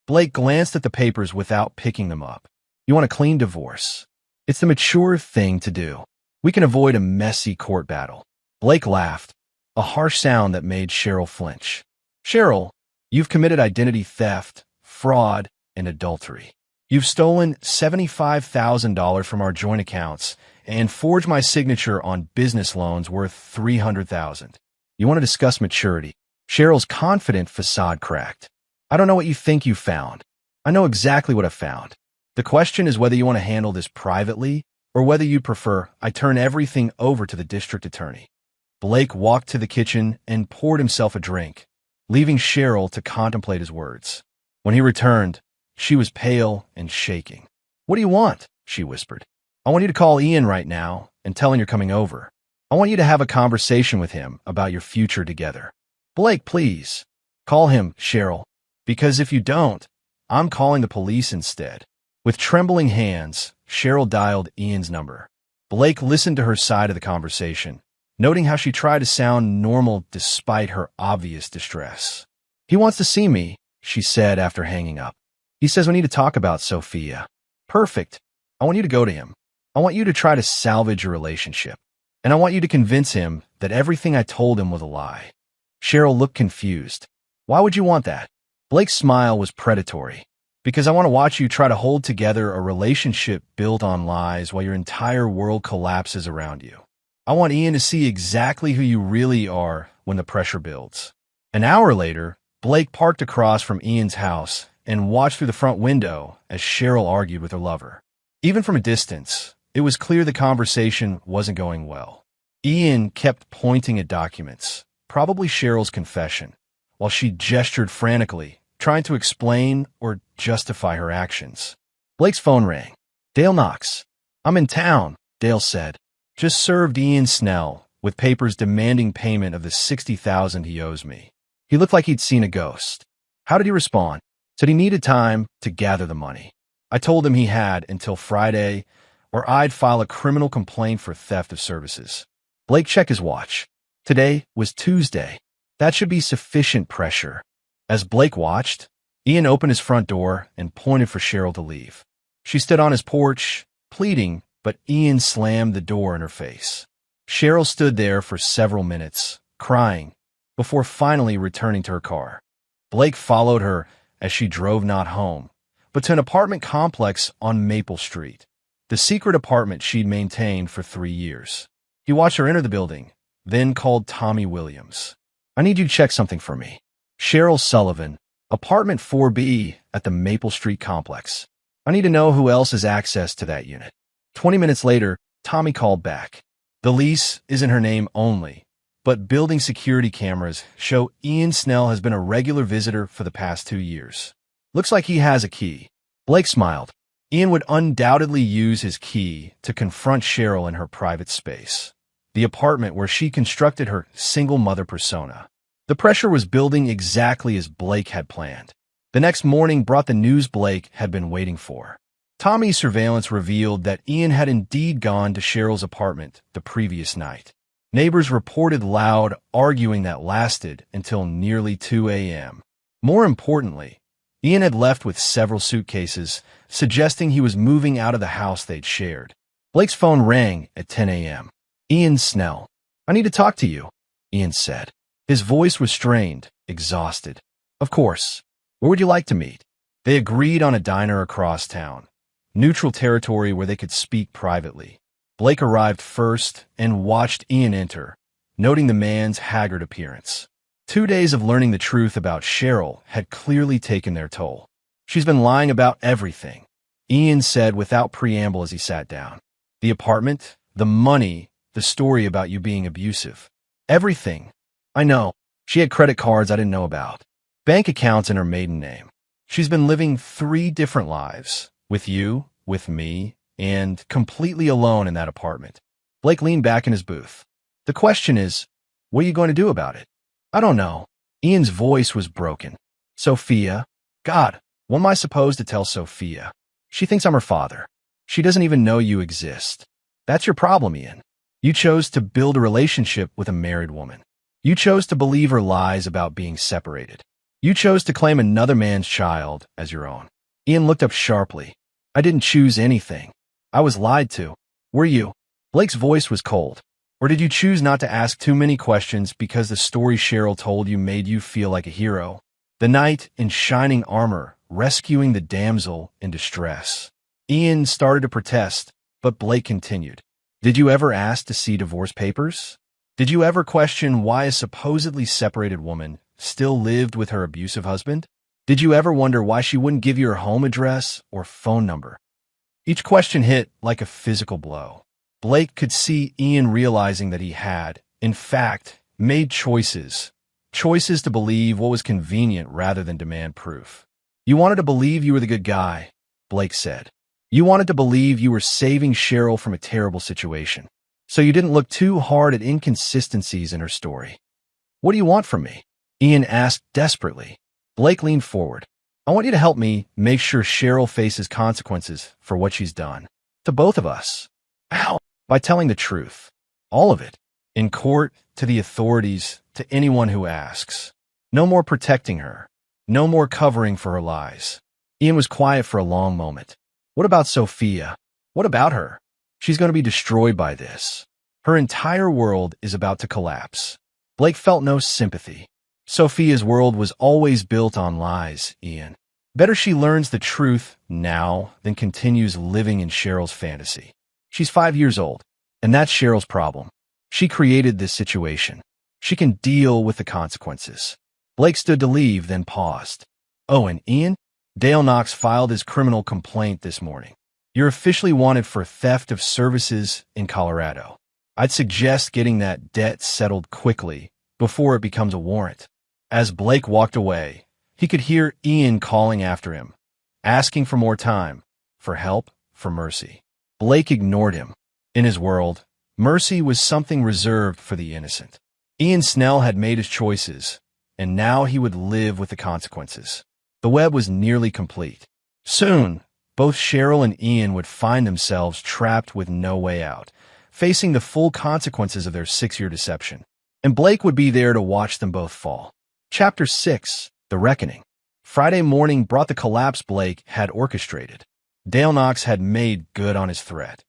Blake glanced at the papers without picking them up. You want a clean divorce. It's the mature thing to do. We can avoid a messy court battle. Blake laughed, a harsh sound that made Cheryl flinch. Cheryl, you've committed identity theft, fraud, and adultery. You've stolen $75,000 from our joint accounts and forged my signature on business loans worth $300,000. You want to discuss maturity? Cheryl's confident facade cracked. I don't know what you think you found. I know exactly what I found. The question is whether you want to handle this privately or whether you prefer I turn everything over to the district attorney. Blake walked to the kitchen and poured himself a drink, leaving Cheryl to contemplate his words. When he returned, she was pale and shaking. What do you want? She whispered. I want you to call Ian right now and tell him you're coming over. I want you to have a conversation with him about your future together. Blake, please. Call him, Cheryl, because if you don't, I'm calling the police instead. With trembling hands, Cheryl dialed Ian's number. Blake listened to her side of the conversation, noting how she tried to sound normal despite her obvious distress. He wants to see me, she said after hanging up. He says we need to talk about Sophia. Perfect. I want you to go to him. I want you to try to salvage your relationship. And I want you to convince him that everything I told him was a lie. Cheryl looked confused. Why would you want that? Blake's smile was predatory. Because I want to watch you try to hold together a relationship built on lies while your entire world collapses around you. I want Ian to see exactly who you really are when the pressure builds. An hour later, Blake parked across from Ian's house and watched through the front window as Cheryl argued with her lover. Even from a distance, it was clear the conversation wasn't going well. Ian kept pointing at documents, probably Cheryl's confession, while she gestured frantically, trying to explain or justify her actions. Blake's phone rang. Dale Knox. I'm in town, Dale said. Just served Ian Snell with papers demanding payment of the $60,000 he owes me. He looked like he'd seen a ghost. How did he respond? Said he needed time to gather the money. I told him he had until Friday, or I'd file a criminal complaint for theft of services. Blake checked his watch. Today was Tuesday. That should be sufficient pressure. As Blake watched, Ian opened his front door and pointed for Cheryl to leave. She stood on his porch, pleading, but Ian slammed the door in her face. Cheryl stood there for several minutes, crying, before finally returning to her car. Blake followed her as she drove not home, but to an apartment complex on Maple Street, the secret apartment she'd maintained for 3 years. He watched her enter the building, then called Tommy Williams. I need you to check something for me. Cheryl Sullivan, apartment 4B at the Maple Street complex. I need to know who else has access to that unit. 20 minutes later, Tommy called back. The lease is in her name only, but building security cameras show Ian Snell has been a regular visitor for the past 2 years. Looks like he has a key. Blake smiled. Ian would undoubtedly use his key to confront Cheryl in her private space, the apartment where she constructed her single mother persona. The pressure was building exactly as Blake had planned. The next morning brought the news Blake had been waiting for. Tommy's surveillance revealed that Ian had indeed gone to Cheryl's apartment the previous night. Neighbors reported loud arguing that lasted until nearly 2 a.m. More importantly, Ian had left with several suitcases, suggesting he was moving out of the house they'd shared. Blake's phone rang at 10 a.m. Ian Snell. I need to talk to you, Ian said. His voice was strained, exhausted. Of course. Where would you like to meet? They agreed on a diner across town, neutral territory where they could speak privately. Blake arrived first and watched Ian enter, noting the man's haggard appearance. 2 days of learning the truth about Cheryl had clearly taken their toll. She's been lying about everything, Ian said without preamble as he sat down. The apartment, the money, the story about you being abusive. Everything. I know. She had credit cards I didn't know about. Bank accounts in her maiden name. She's been living 3 different lives. With you, with me, and completely alone in that apartment. Blake leaned back in his booth. The question is, what are you going to do about it? I don't know. Ian's voice was broken. Sophia? God, what am I supposed to tell Sophia? She thinks I'm her father. She doesn't even know you exist. That's your problem, Ian. You chose to build a relationship with a married woman. You chose to believe her lies about being separated. You chose to claim another man's child as your own. Ian looked up sharply. I didn't choose anything. I was lied to. Were you? Blake's voice was cold. Or did you choose not to ask too many questions because the story Cheryl told you made you feel like a hero? The knight in shining armor, rescuing the damsel in distress. Ian started to protest, but Blake continued. Did you ever ask to see divorce papers? Did you ever question why a supposedly separated woman still lived with her abusive husband? Did you ever wonder why she wouldn't give you her home address or phone number? Each question hit like a physical blow. Blake could see Ian realizing that he had, in fact, made choices to believe what was convenient rather than demand proof. You wanted to believe you were the good guy, Blake said. You wanted to believe you were saving Cheryl from a terrible situation, so you didn't look too hard at inconsistencies in her story. What do you want from me? Ian asked desperately. Blake leaned forward. I want you to help me make sure Cheryl faces consequences for what she's done. To both of us. How? By telling the truth. All of it. In court, to the authorities, to anyone who asks. No more protecting her. No more covering for her lies. Ian was quiet for a long moment. What about Sophia? What about her? She's going to be destroyed by this. Her entire world is about to collapse. Blake felt no sympathy. Sophia's world was always built on lies, Ian. Better she learns the truth now than continues living in Cheryl's fantasy. She's 5 years old, and that's Cheryl's problem. She created this situation. She can deal with the consequences. Blake stood to leave, then paused. Oh, and Ian? Dale Knox filed his criminal complaint this morning. You're officially wanted for theft of services in Colorado. I'd suggest getting that debt settled quickly before it becomes a warrant. As Blake walked away, he could hear Ian calling after him, asking for more time, for help, for mercy. Blake ignored him. In his world, mercy was something reserved for the innocent. Ian Snell had made his choices, and now he would live with the consequences. The web was nearly complete. Soon, both Cheryl and Ian would find themselves trapped with no way out, facing the full consequences of their 6-year deception. And Blake would be there to watch them both fall. Chapter 6, The Reckoning. Friday morning brought the collapse Blake had orchestrated. Dale Knox had made good on his threat.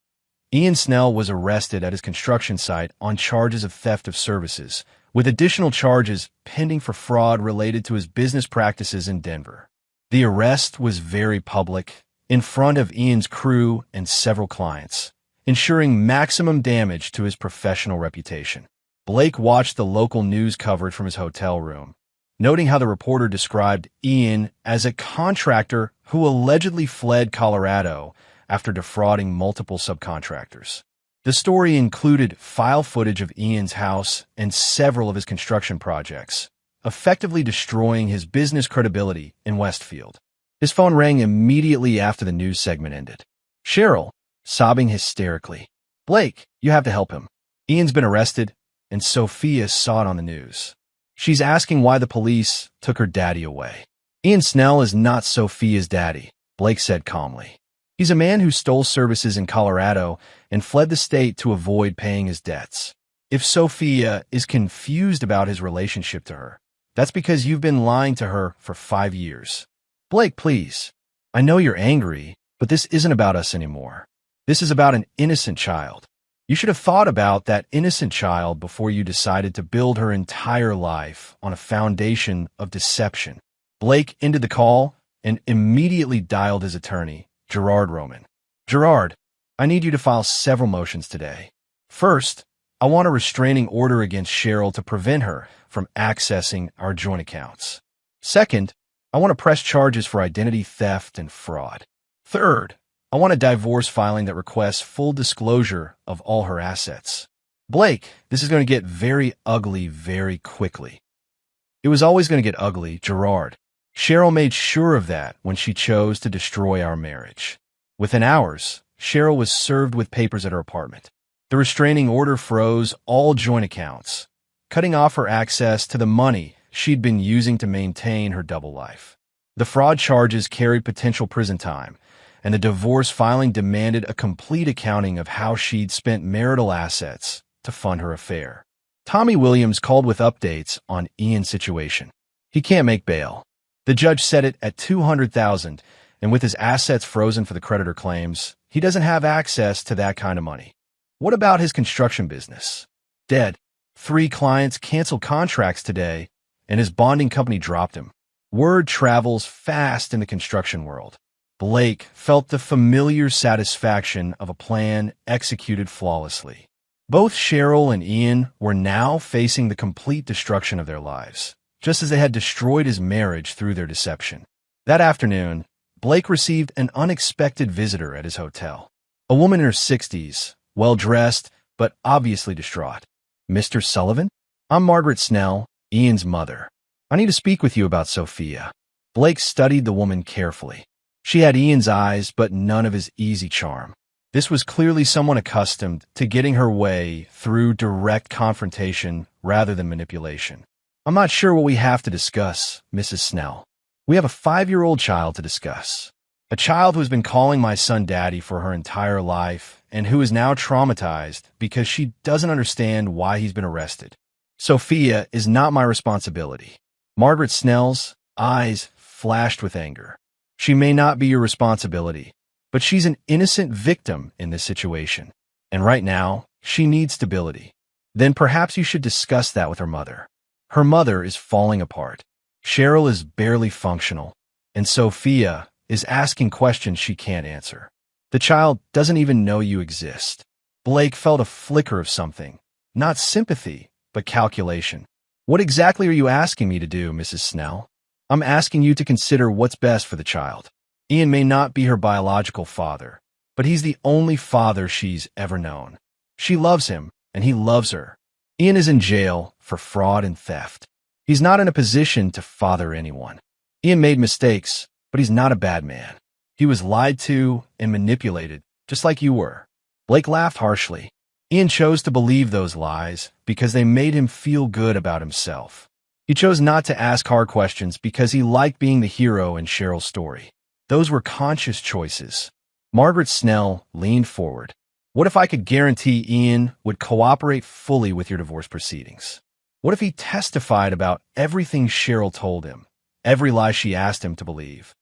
Ian Snell was arrested at his construction site on charges of theft of services, with additional charges pending for fraud related to his business practices in Denver. The arrest was very public, in front of Ian's crew and several clients, ensuring maximum damage to his professional reputation. Blake watched the local news coverage from his hotel room, noting how the reporter described Ian as a contractor who allegedly fled Colorado after defrauding multiple subcontractors. The story included file footage of Ian's house and several of his construction projects, effectively destroying his business credibility in Westfield. His phone rang immediately after the news segment ended. Cheryl, sobbing hysterically. Blake, you have to help him. Ian's been arrested, and Sophia saw it on the news. She's asking why the police took her daddy away. Ian Snell is not Sophia's daddy, Blake said calmly. He's a man who stole services in Colorado and fled the state to avoid paying his debts. If Sophia is confused about his relationship to her, that's because you've been lying to her for 5 years. Blake, please. I know you're angry, but this isn't about us anymore. This is about an innocent child. You should have thought about that innocent child before you decided to build her entire life on a foundation of deception. Blake ended the call and immediately dialed his attorney, Gerard Roman. Gerard, I need you to file several motions today. First, I want a restraining order against Cheryl to prevent her from accessing our joint accounts. Second, I want to press charges for identity theft and fraud. Third, I want a divorce filing that requests full disclosure of all her assets. Blake, this is going to get very ugly very quickly. It was always going to get ugly, Gerard. Cheryl made sure of that when she chose to destroy our marriage. Within hours, Cheryl was served with papers at her apartment. The restraining order froze all joint accounts, cutting off her access to the money she'd been using to maintain her double life. The fraud charges carried potential prison time, and the divorce filing demanded a complete accounting of how she'd spent marital assets to fund her affair. Tommy Williams called with updates on Ian's situation. He can't make bail. The judge set it at $200,000, and with his assets frozen for the creditor claims, he doesn't have access to that kind of money. What about his construction business? Dead. 3 clients canceled contracts today, and his bonding company dropped him. Word travels fast in the construction world. Blake felt the familiar satisfaction of a plan executed flawlessly. Both Cheryl and Ian were now facing the complete destruction of their lives, just as they had destroyed his marriage through their deception. That afternoon, Blake received an unexpected visitor at his hotel. A woman in her 60s, well-dressed, but obviously distraught. "Mr. Sullivan? I'm Margaret Snell, Ian's mother. I need to speak with you about Sophia." Blake studied the woman carefully. She had Ian's eyes, but none of his easy charm. This was clearly someone accustomed to getting her way through direct confrontation rather than manipulation. "I'm not sure what we have to discuss, Mrs. Snell. We have a 5-year-old child to discuss. A child who has been calling my son daddy for her entire life and who is now traumatized because she doesn't understand why he's been arrested. Sophia is not my responsibility." Margaret Snell's eyes flashed with anger. "She may not be your responsibility, but she's an innocent victim in this situation. And right now, she needs stability. Then perhaps you should discuss that with her mother. Her mother is falling apart. Cheryl is barely functional, and Sophia is asking questions she can't answer. The child doesn't even know you exist." Blake felt a flicker of something, not sympathy, but calculation. "What exactly are you asking me to do, Mrs. Snell?" "I'm asking you to consider what's best for the child. Ian may not be her biological father, but he's the only father she's ever known. She loves him, and he loves her. Ian is in jail for fraud and theft. He's not in a position to father anyone. Ian made mistakes, but he's not a bad man. He was lied to and manipulated, just like you were." Blake laughed harshly. Ian chose to believe those lies because they made him feel good about himself. He chose not to ask hard questions because he liked being the hero in Cheryl's story. Those were conscious choices. Margaret Snell leaned forward. "What if I could guarantee Ian would cooperate fully with your divorce proceedings? What if he testified about everything Cheryl told him, every lie she asked him to believe?"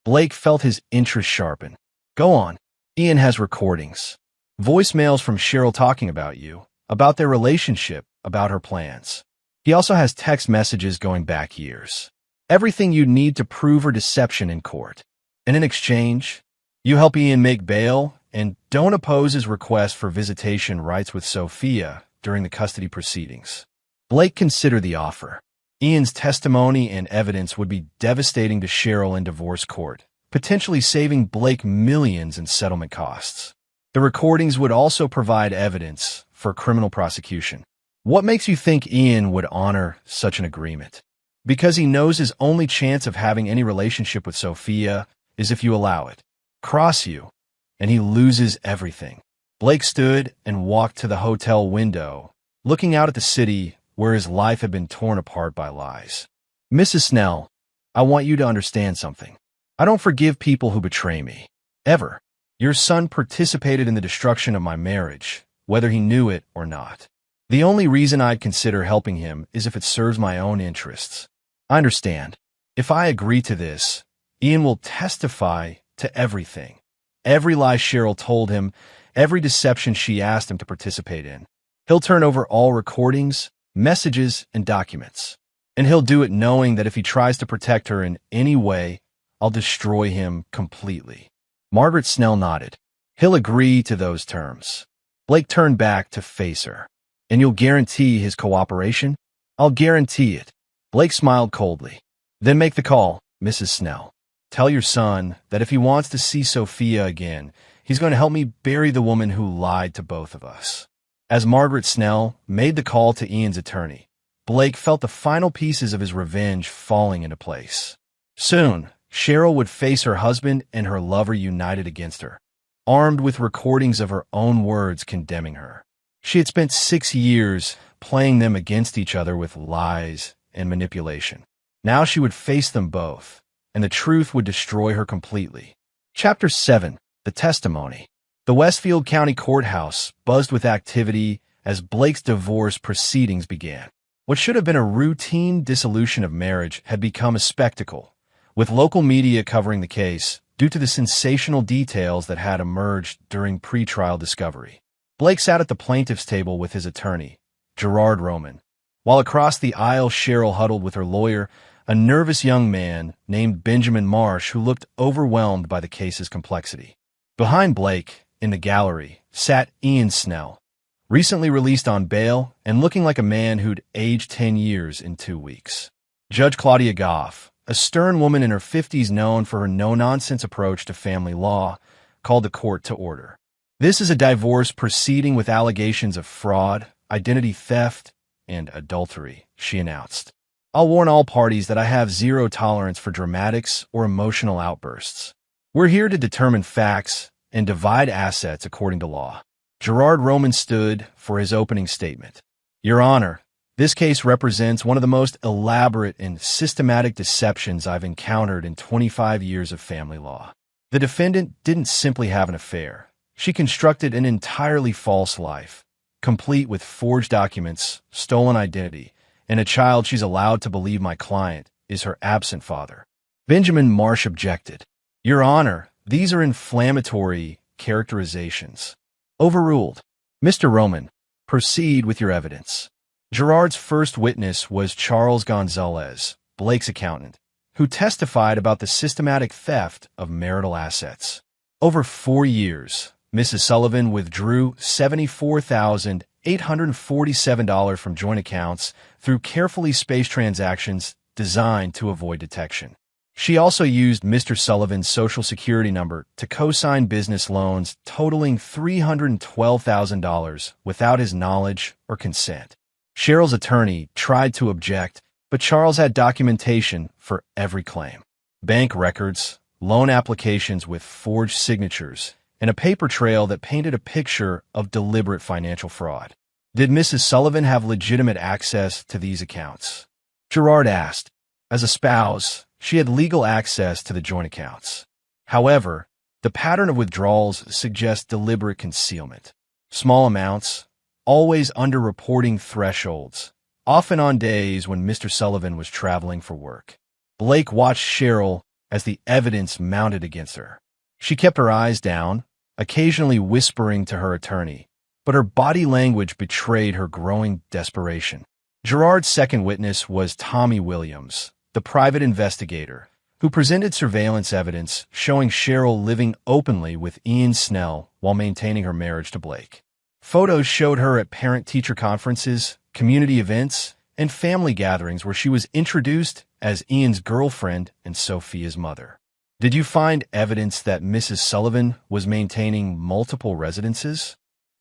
Blake felt his interest sharpen. "Go on. Ian has recordings. Voicemails from Cheryl talking about you, about their relationship, about her plans. He also has text messages going back years. Everything you need to prove her deception in court. And in exchange, you help Ian make bail and don't oppose his request for visitation rights with Sophia during the custody proceedings." Blake considered the offer. Ian's testimony and evidence would be devastating to Cheryl in divorce court, potentially saving Blake millions in settlement costs. The recordings would also provide evidence for criminal prosecution. "What makes you think Ian would honor such an agreement?" "Because he knows his only chance of having any relationship with Sophia is if you allow it. Cross you, and he loses everything." Blake stood and walked to the hotel window, looking out at the city where his life had been torn apart by lies. "Mrs. Snell, I want you to understand something. I don't forgive people who betray me. Ever. Your son participated in the destruction of my marriage, whether he knew it or not. The only reason I'd consider helping him is if it serves my own interests. I understand. If I agree to this, Ian will testify to everything. Every lie Cheryl told him, every deception she asked him to participate in. He'll turn over all recordings, messages, and documents. And he'll do it knowing that if he tries to protect her in any way, I'll destroy him completely." Margaret Snell nodded. "He'll agree to those terms." Blake turned back to face her. "And you'll guarantee his cooperation?" "I'll guarantee it." Blake smiled coldly. "Then make the call, Mrs. Snell. Tell your son that if he wants to see Sophia again, he's going to help me bury the woman who lied to both of us." As Margaret Snell made the call to Ian's attorney, Blake felt the final pieces of his revenge falling into place. Soon, Cheryl would face her husband and her lover united against her, armed with recordings of her own words condemning her. She had spent 6 years playing them against each other with lies and manipulation. Now she would face them both, and the truth would destroy her completely. Chapter 7. The Testimony. The Westfield County Courthouse buzzed with activity as Blake's divorce proceedings began. What should have been a routine dissolution of marriage had become a spectacle, with local media covering the case due to the sensational details that had emerged during pretrial discovery. Blake sat at the plaintiff's table with his attorney, Gerard Roman, while across the aisle Cheryl huddled with her lawyer, a nervous young man named Benjamin Marsh who looked overwhelmed by the case's complexity. Behind Blake, in the gallery, sat Ian Snell, recently released on bail and looking like a man who'd aged 10 years in 2 weeks. Judge Claudia Goff, a stern woman in her 50s known for her no-nonsense approach to family law, called the court to order. This is a divorce proceeding with allegations of fraud, identity theft, and adultery, she announced. I'll warn all parties that I have zero tolerance for dramatics or emotional outbursts. We're here to determine facts and divide assets according to law. Gerard Roman stood for his opening statement. Your Honor, this case represents one of the most elaborate and systematic deceptions I've encountered in 25 years of family law. The defendant didn't simply have an affair. She constructed an entirely false life, complete with forged documents, stolen identity, and a child she's allowed to believe my client is her absent father. Benjamin Marsh objected. Your Honor, these are inflammatory characterizations. Overruled. Mr. Roman, proceed with your evidence. Gerard's first witness was Charles Gonzalez, Blake's accountant, who testified about the systematic theft of marital assets. Over 4 years, Mrs. Sullivan withdrew $74,847 from joint accounts through carefully spaced transactions designed to avoid detection. She also used Mr. Sullivan's Social Security number to co-sign business loans totaling $312,000 without his knowledge or consent. Cheryl's attorney tried to object, but Charles had documentation for every claim. Bank records, loan applications with forged signatures, and a paper trail that painted a picture of deliberate financial fraud. Did Mrs. Sullivan have legitimate access to these accounts? Gerard asked. As a spouse, she had legal access to the joint accounts. However, the pattern of withdrawals suggests deliberate concealment. Small amounts, always under reporting thresholds, often on days when Mr. Sullivan was traveling for work. Blake watched Cheryl as the evidence mounted against her. She kept her eyes down, occasionally whispering to her attorney, but her body language betrayed her growing desperation. Gerard's second witness was Tommy Williams, the private investigator, who presented surveillance evidence showing Cheryl living openly with Ian Snell while maintaining her marriage to Blake. Photos showed her at parent-teacher conferences, community events, and family gatherings where she was introduced as Ian's girlfriend and Sophia's mother. Did you find evidence that Mrs. Sullivan was maintaining multiple residences?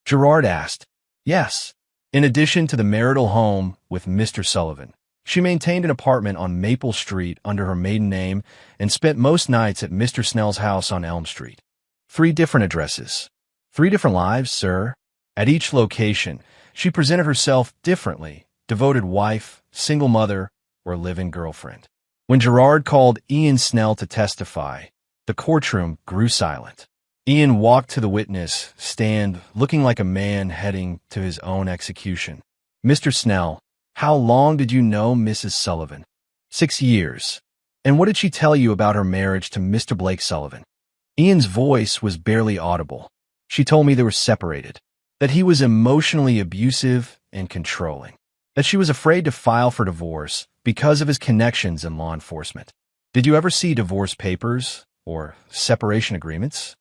Gerard asked. Yes. In addition to the marital home with Mr. Sullivan, she maintained an apartment on Maple Street under her maiden name and spent most nights at Mr. Snell's house on Elm Street. 3 different addresses. 3 different lives, sir. At each location, she presented herself differently, devoted wife, single mother, or live-in girlfriend. When Gerard called Ian Snell to testify, the courtroom grew silent. Ian walked to the witness stand looking like a man heading to his own execution. Mr. Snell, how long did you know Mrs. Sullivan? 6 years. And what did she tell you about her marriage to Mr. Blake Sullivan? Ian's voice was barely audible. She told me they were separated, that he was emotionally abusive and controlling, that she was afraid to file for divorce because of his connections in law enforcement. Did you ever see divorce papers or separation agreements?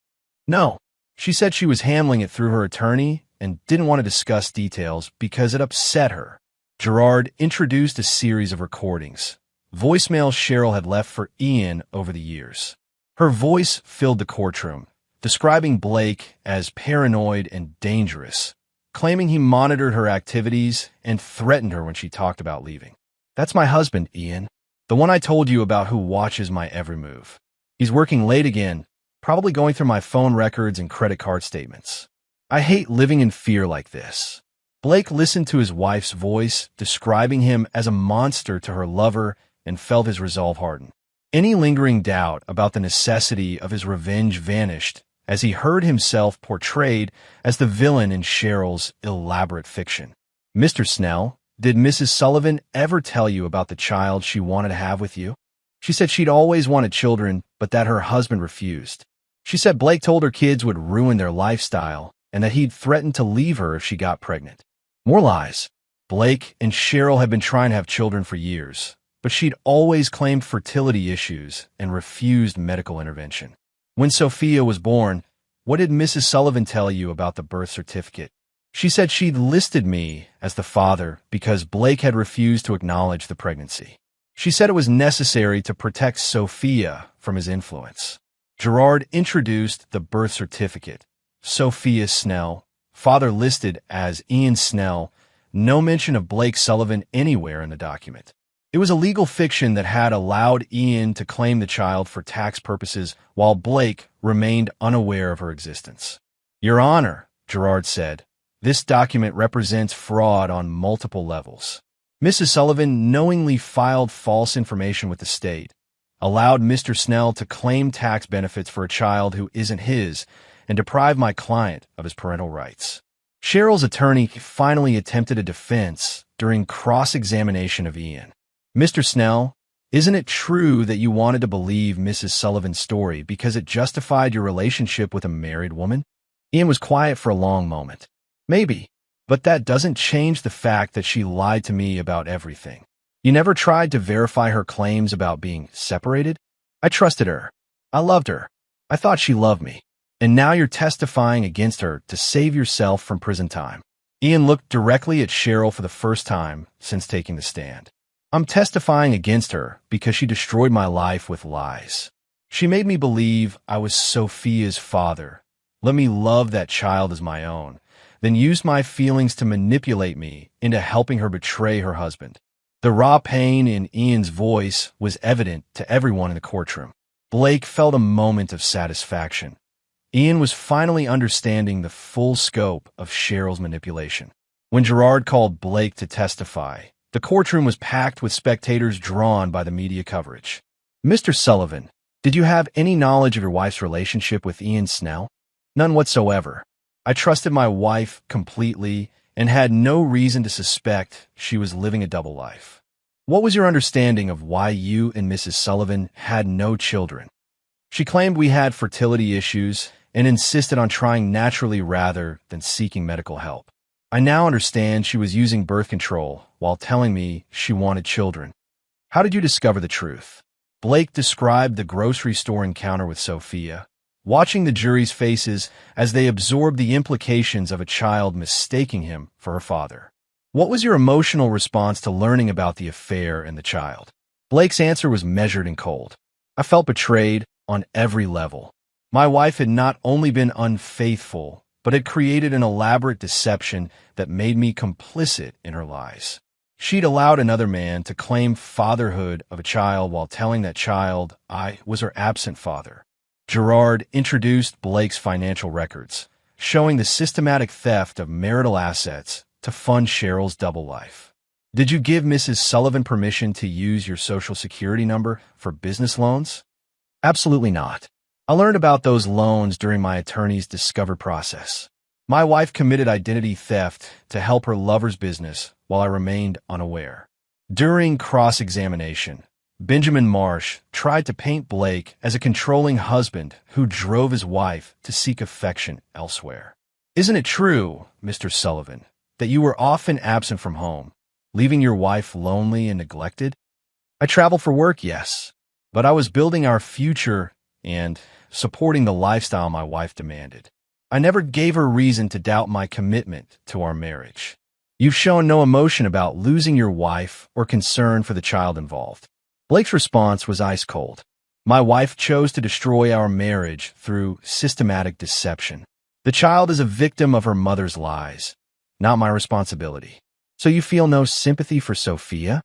No. She said she was handling it through her attorney and didn't want to discuss details because it upset her. Gerard introduced a series of recordings, voicemails Cheryl had left for Ian over the years. Her voice filled the courtroom, describing Blake as paranoid and dangerous, claiming he monitored her activities and threatened her when she talked about leaving. That's my husband, Ian, the one I told you about who watches my every move. He's working late again, probably going through my phone records and credit card statements. I hate living in fear like this. Blake listened to his wife's voice, describing him as a monster to her lover, and felt his resolve harden. Any lingering doubt about the necessity of his revenge vanished as he heard himself portrayed as the villain in Cheryl's elaborate fiction. "Mr. Snell, did Mrs. Sullivan ever tell you about the child she wanted to have with you? She said she'd always wanted children, but that her husband refused. She said Blake told her kids would ruin their lifestyle and that he'd threatened to leave her if she got pregnant." More lies. Blake and Cheryl had been trying to have children for years, but she'd always claimed fertility issues and refused medical intervention. When Sophia was born, what did Mrs. Sullivan tell you about the birth certificate? She said she'd listed me as the father because Blake had refused to acknowledge the pregnancy. She said it was necessary to protect Sophia from his influence. Gerard introduced the birth certificate. Sophia Snell, father listed as Ian Snell, no mention of Blake Sullivan anywhere in the document. It was a legal fiction that had allowed Ian to claim the child for tax purposes while Blake remained unaware of her existence. "Your Honor," Gerard said, "this document represents fraud on multiple levels. Mrs. Sullivan knowingly filed false information with the state, allowed Mr. Snell to claim tax benefits for a child who isn't his, and deprived my client of his parental rights." Cheryl's attorney finally attempted a defense during cross-examination of Ian. "Mr. Snell, isn't it true that you wanted to believe Mrs. Sullivan's story because it justified your relationship with a married woman?" Ian was quiet for a long moment. "Maybe, but that doesn't change the fact that she lied to me about everything. You never tried to verify her claims about being separated? I trusted her. I loved her. I thought she loved me. And now you're testifying against her to save yourself from prison time." Ian looked directly at Cheryl for the first time since taking the stand. "I'm testifying against her because she destroyed my life with lies. She made me believe I was Sophia's father, let me love that child as my own, then used my feelings to manipulate me into helping her betray her husband." The raw pain in Ian's voice was evident to everyone in the courtroom. Blake felt a moment of satisfaction. Ian was finally understanding the full scope of Cheryl's manipulation. When Gerard called Blake to testify, the courtroom was packed with spectators drawn by the media coverage. "Mr. Sullivan, did you have any knowledge of your wife's relationship with Ian Snell?" "None whatsoever. I trusted my wife completely and had no reason to suspect she was living a double life." "What was your understanding of why you and Mrs. Sullivan had no children?" "She claimed we had fertility issues and insisted on trying naturally rather than seeking medical help. I now understand she was using birth control while telling me she wanted children." "How did you discover the truth?" Blake described the grocery store encounter with Sophia, watching the jury's faces as they absorbed the implications of a child mistaking him for her father. "What was your emotional response to learning about the affair and the child?" Blake's answer was measured and cold. "I felt betrayed on every level. My wife had not only been unfaithful, but had created an elaborate deception that made me complicit in her lies. She'd allowed another man to claim fatherhood of a child while telling that child I was her absent father." Gerard introduced Blake's financial records, showing the systematic theft of marital assets to fund Cheryl's double life. "Did you give Mrs. Sullivan permission to use your Social Security number for business loans?" "Absolutely not. I learned about those loans during my attorney's discover process. My wife committed identity theft to help her lover's business while I remained unaware." During cross-examination, Benjamin Marsh tried to paint Blake as a controlling husband who drove his wife to seek affection elsewhere. "Isn't it true, Mr. Sullivan, that you were often absent from home, leaving your wife lonely and neglected?" "I traveled for work, yes, but I was building our future and supporting the lifestyle my wife demanded. I never gave her reason to doubt my commitment to our marriage." "You've shown no emotion about losing your wife or concern for the child involved." Blake's response was ice cold. "My wife chose to destroy our marriage through systematic deception. The child is a victim of her mother's lies, not my responsibility." "So you feel no sympathy for Sophia?"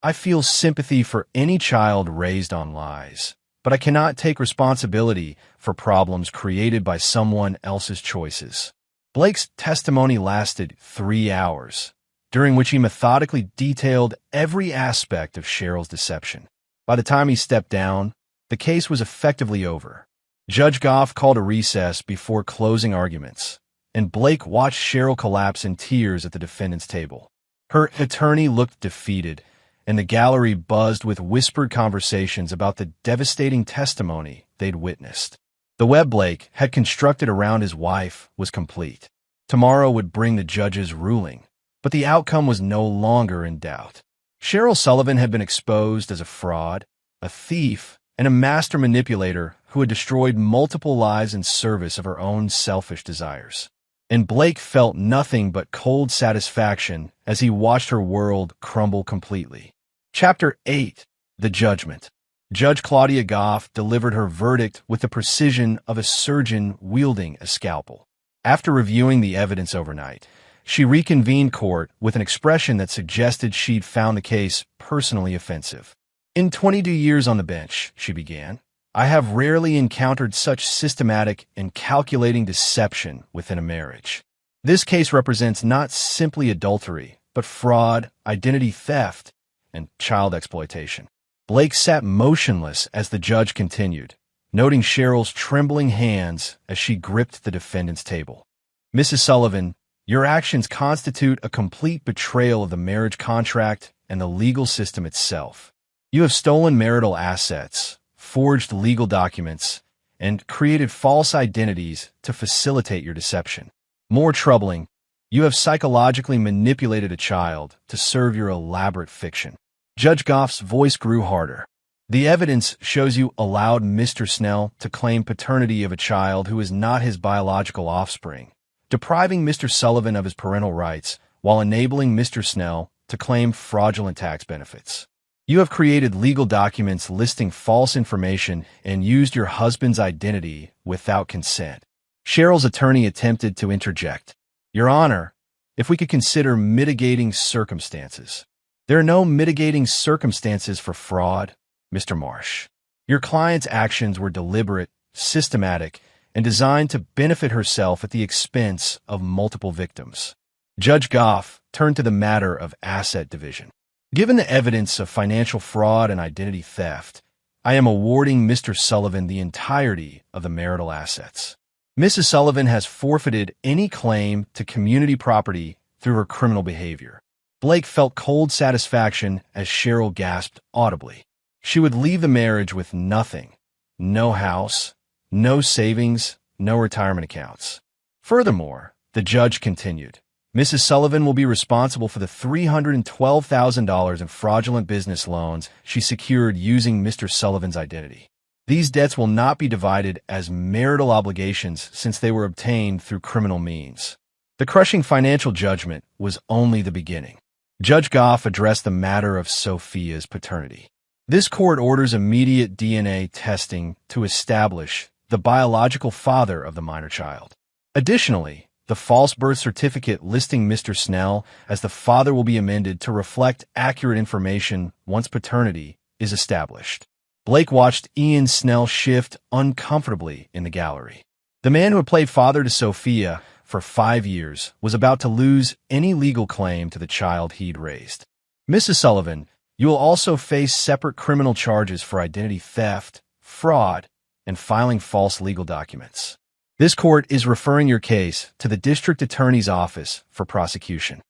"I feel sympathy for any child raised on lies, but I cannot take responsibility for problems created by someone else's choices." Blake's testimony lasted 3 hours, during which he methodically detailed every aspect of Cheryl's deception. By the time he stepped down, the case was effectively over. Judge Goff called a recess before closing arguments, and Blake watched Cheryl collapse in tears at the defendant's table. Her attorney looked defeated, and the gallery buzzed with whispered conversations about the devastating testimony they'd witnessed. The web Blake had constructed around his wife was complete. Tomorrow would bring the judge's ruling, but the outcome was no longer in doubt. Cheryl Sullivan had been exposed as a fraud, a thief, and a master manipulator who had destroyed multiple lives in service of her own selfish desires. And Blake felt nothing but cold satisfaction as he watched her world crumble completely. Chapter 8. The Judgment. Judge Claudia Goff delivered her verdict with the precision of a surgeon wielding a scalpel. After reviewing the evidence overnight, she reconvened court with an expression that suggested she'd found the case personally offensive. "In 22 years on the bench," she began, "I have rarely encountered such systematic and calculating deception within a marriage. This case represents not simply adultery, but fraud, identity theft, and child exploitation." Blake sat motionless as the judge continued, noting Cheryl's trembling hands as she gripped the defendant's table. "Mrs. Sullivan, your actions constitute a complete betrayal of the marriage contract and the legal system itself. You have stolen marital assets, forged legal documents, and created false identities to facilitate your deception. More troubling, you have psychologically manipulated a child to serve your elaborate fiction." Judge Goff's voice grew harder. "The evidence shows you allowed Mr. Snell to claim paternity of a child who is not his biological offspring, depriving Mr. Sullivan of his parental rights while enabling Mr. Snell to claim fraudulent tax benefits. You have created legal documents listing false information and used your husband's identity without consent." Cheryl's attorney attempted to interject. "Your Honor, if we could consider mitigating circumstances." "There are no mitigating circumstances for fraud, Mr. Marsh. Your client's actions were deliberate, systematic, and designed to benefit herself at the expense of multiple victims." Judge Goff turned to the matter of asset division. "Given the evidence of financial fraud and identity theft, I am awarding Mr. Sullivan the entirety of the marital assets. Mrs. Sullivan has forfeited any claim to community property through her criminal behavior." Blake felt cold satisfaction as Cheryl gasped audibly. She would leave the marriage with nothing: no house, no savings, no retirement accounts. Furthermore, the judge continued, "Mrs. Sullivan will be responsible for the $312,000 in fraudulent business loans she secured using Mr. Sullivan's identity. These debts will not be divided as marital obligations since they were obtained through criminal means." The crushing financial judgment was only the beginning. Judge Goff addressed the matter of Sophia's paternity. "This court orders immediate DNA testing to establish the biological father of the minor child. Additionally, the false birth certificate listing Mr. Snell as the father will be amended to reflect accurate information once paternity is established." Blake watched Ian Snell shift uncomfortably in the gallery. The man who had played father to Sophia for 5 years was about to lose any legal claim to the child he'd raised. "Mrs. Sullivan, you will also face separate criminal charges for identity theft, fraud, and filing false legal documents. This court is referring your case to the district attorney's office for prosecution."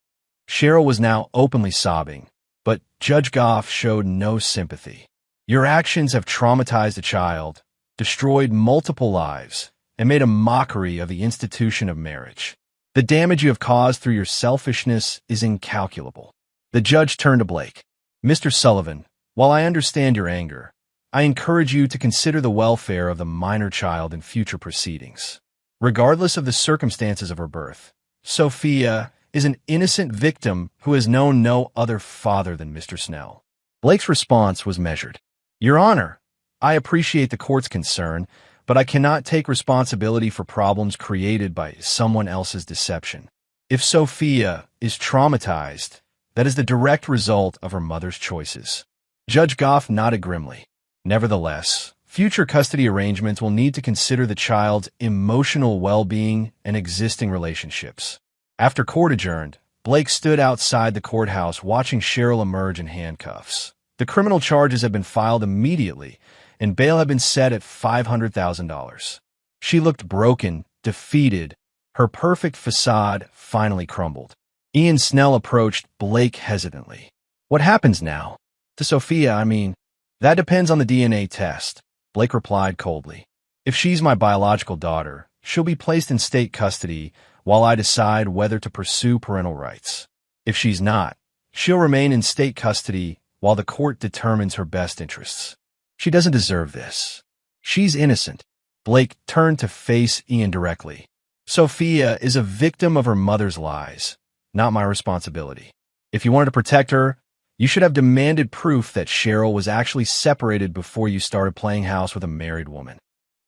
Cheryl was now openly sobbing, but Judge Goff showed no sympathy. "Your actions have traumatized a child, destroyed multiple lives, and made a mockery of the institution of marriage. The damage you have caused through your selfishness is incalculable." The judge turned to Blake. "Mr. Sullivan, while I understand your anger, I encourage you to consider the welfare of the minor child in future proceedings. Regardless of the circumstances of her birth, Sophia is an innocent victim who has known no other father than Mr. Snell." Blake's response was measured. "Your Honor, I appreciate the court's concern, but I cannot take responsibility for problems created by someone else's deception. If Sophia is traumatized, that is the direct result of her mother's choices." Judge Goff nodded grimly. "Nevertheless, future custody arrangements will need to consider the child's emotional well-being and existing relationships." After court adjourned, Blake stood outside the courthouse watching Cheryl emerge in handcuffs. The criminal charges had been filed immediately, and bail had been set at $500,000. She looked broken, defeated. Her perfect facade finally crumbled. Ian Snell approached Blake hesitantly. "What happens now? To Sophia, I mean." "That depends on the DNA test," Blake replied coldly. "If she's my biological daughter, she'll be placed in state custody while I decide whether to pursue parental rights. If she's not, she'll remain in state custody while the court determines her best interests. She doesn't deserve this. She's innocent." Blake turned to face Ian directly. "Sophia is a victim of her mother's lies, not my responsibility. If you wanted to protect her, you should have demanded proof that Cheryl was actually separated before you started playing house with a married woman.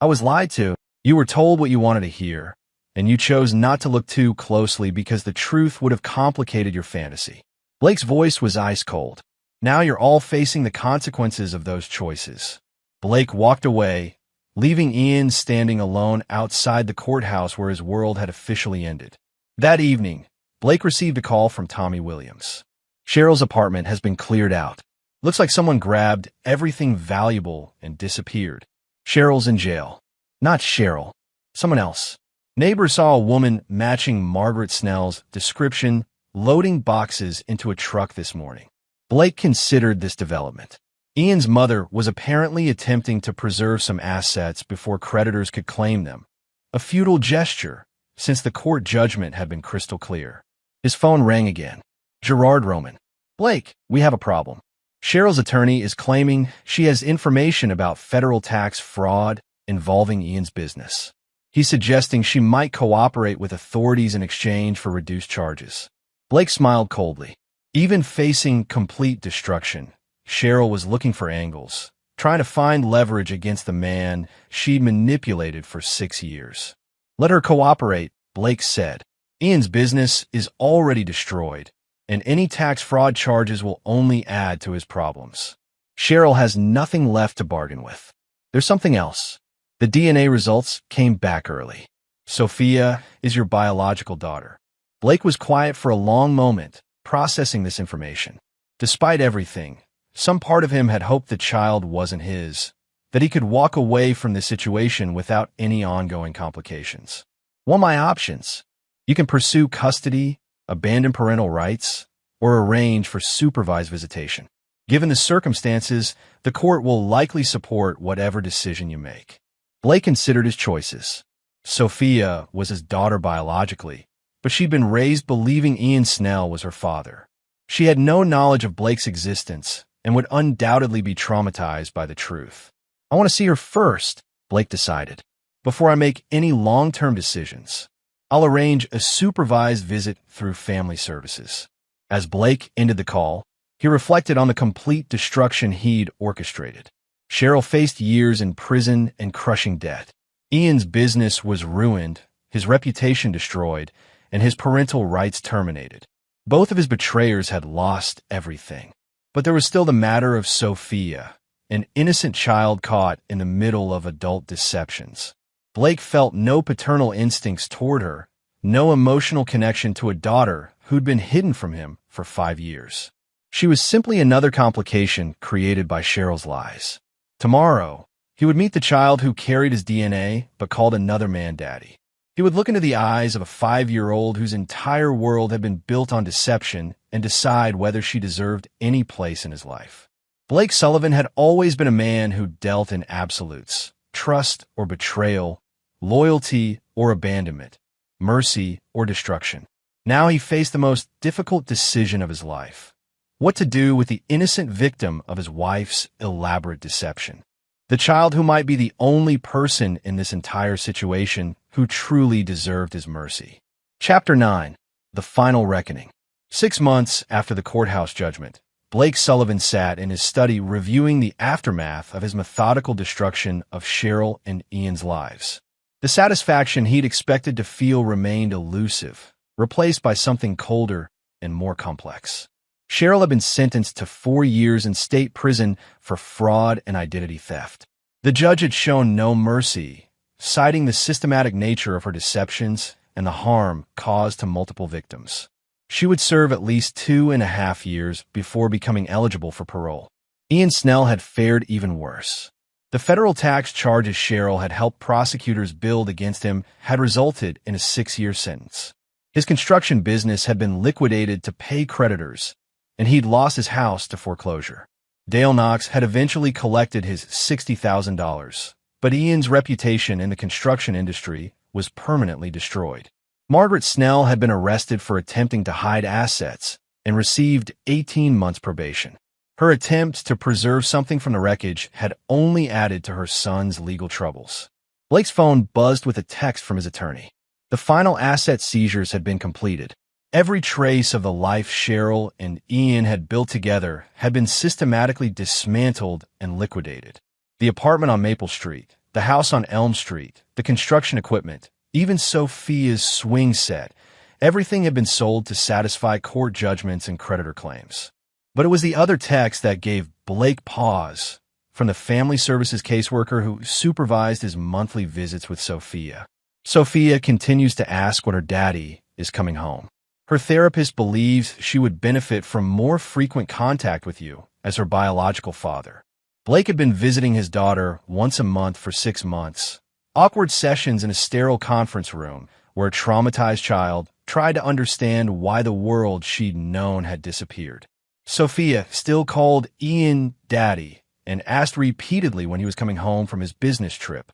I was lied to. You were told what you wanted to hear, and you chose not to look too closely because the truth would have complicated your fantasy." Blake's voice was ice cold. "Now you're all facing the consequences of those choices." Blake walked away, leaving Ian standing alone outside the courthouse where his world had officially ended. That evening, Blake received a call from Tommy Williams. "Cheryl's apartment has been cleared out. Looks like someone grabbed everything valuable and disappeared. Cheryl's in jail." "Not Cheryl. Someone else." Neighbors saw a woman matching Margaret Snell's description loading boxes into a truck this morning. Blake considered this development. Ian's mother was apparently attempting to preserve some assets before creditors could claim them. A futile gesture, since the court judgment had been crystal clear. His phone rang again. Gerard Roman. "Blake, we have a problem. Cheryl's attorney is claiming she has information about federal tax fraud involving Ian's business. He's suggesting she might cooperate with authorities in exchange for reduced charges." Blake smiled coldly. Even facing complete destruction, Cheryl was looking for angles, trying to find leverage against the man she'd manipulated for 6 years. "Let her cooperate," Blake said. "Ian's business is already destroyed, and any tax fraud charges will only add to his problems. Cheryl has nothing left to bargain with." "There's something else." The DNA results came back early. "Sophia is your biological daughter." Blake was quiet for a long moment, processing this information. Despite everything, some part of him had hoped the child wasn't his, that he could walk away from the situation without any ongoing complications. "What are my options? You can pursue custody, abandon parental rights, or arrange for supervised visitation. Given the circumstances, the court will likely support whatever decision you make." Blake considered his choices. Sophia was his daughter biologically, but she'd been raised believing Ian Snell was her father. She had no knowledge of Blake's existence and would undoubtedly be traumatized by the truth. "I want to see her first," Blake decided, "before I make any long-term decisions. I'll arrange a supervised visit through family services." As Blake ended the call, he reflected on the complete destruction he'd orchestrated. Cheryl faced years in prison and crushing debt. Ian's business was ruined, his reputation destroyed, and his parental rights terminated. Both of his betrayers had lost everything. But there was still the matter of Sophia, an innocent child caught in the middle of adult deceptions. Blake felt no paternal instincts toward her, no emotional connection to a daughter who'd been hidden from him for 5 years. She was simply another complication created by Cheryl's lies. Tomorrow, he would meet the child who carried his DNA but called another man daddy. He would look into the eyes of a 5-year-old whose entire world had been built on deception and decide whether she deserved any place in his life. Blake Sullivan had always been a man who dealt in absolutes, trust or betrayal, loyalty or abandonment, mercy or destruction. Now he faced the most difficult decision of his life: what to do with the innocent victim of his wife's elaborate deception. The child who might be the only person in this entire situation who truly deserved his mercy. Chapter 9. The Final Reckoning. 6 months after the courthouse judgment, Blake Sullivan sat in his study reviewing the aftermath of his methodical destruction of Cheryl and Ian's lives. The satisfaction he'd expected to feel remained elusive, replaced by something colder and more complex. Cheryl had been sentenced to 4 years in state prison for fraud and identity theft. The judge had shown no mercy, citing the systematic nature of her deceptions and the harm caused to multiple victims. She would serve at least 2.5 years before becoming eligible for parole. Ian Snell had fared even worse. The federal tax charges Cheryl had helped prosecutors build against him had resulted in a 6-year sentence. His construction business had been liquidated to pay creditors, and he'd lost his house to foreclosure. Dale Knox had eventually collected his $60,000, but Ian's reputation in the construction industry was permanently destroyed. Margaret Snell had been arrested for attempting to hide assets and received 18 months probation. Her attempt to preserve something from the wreckage had only added to her son's legal troubles. Blake's phone buzzed with a text from his attorney. The final asset seizures had been completed. Every trace of the life Cheryl and Ian had built together had been systematically dismantled and liquidated. The apartment on Maple Street, the house on Elm Street, the construction equipment, even Sophia's swing set, everything had been sold to satisfy court judgments and creditor claims. But it was the other text that gave Blake pause, from the family services caseworker who supervised his monthly visits with Sophia. Sophia continues to ask when her daddy is coming home. Her therapist believes she would benefit from more frequent contact with you as her biological father. Blake had been visiting his daughter once a month for 6 months. Awkward sessions in a sterile conference room where a traumatized child tried to understand why the world she'd known had disappeared. Sophia still called Ian Daddy and asked repeatedly when he was coming home from his business trip.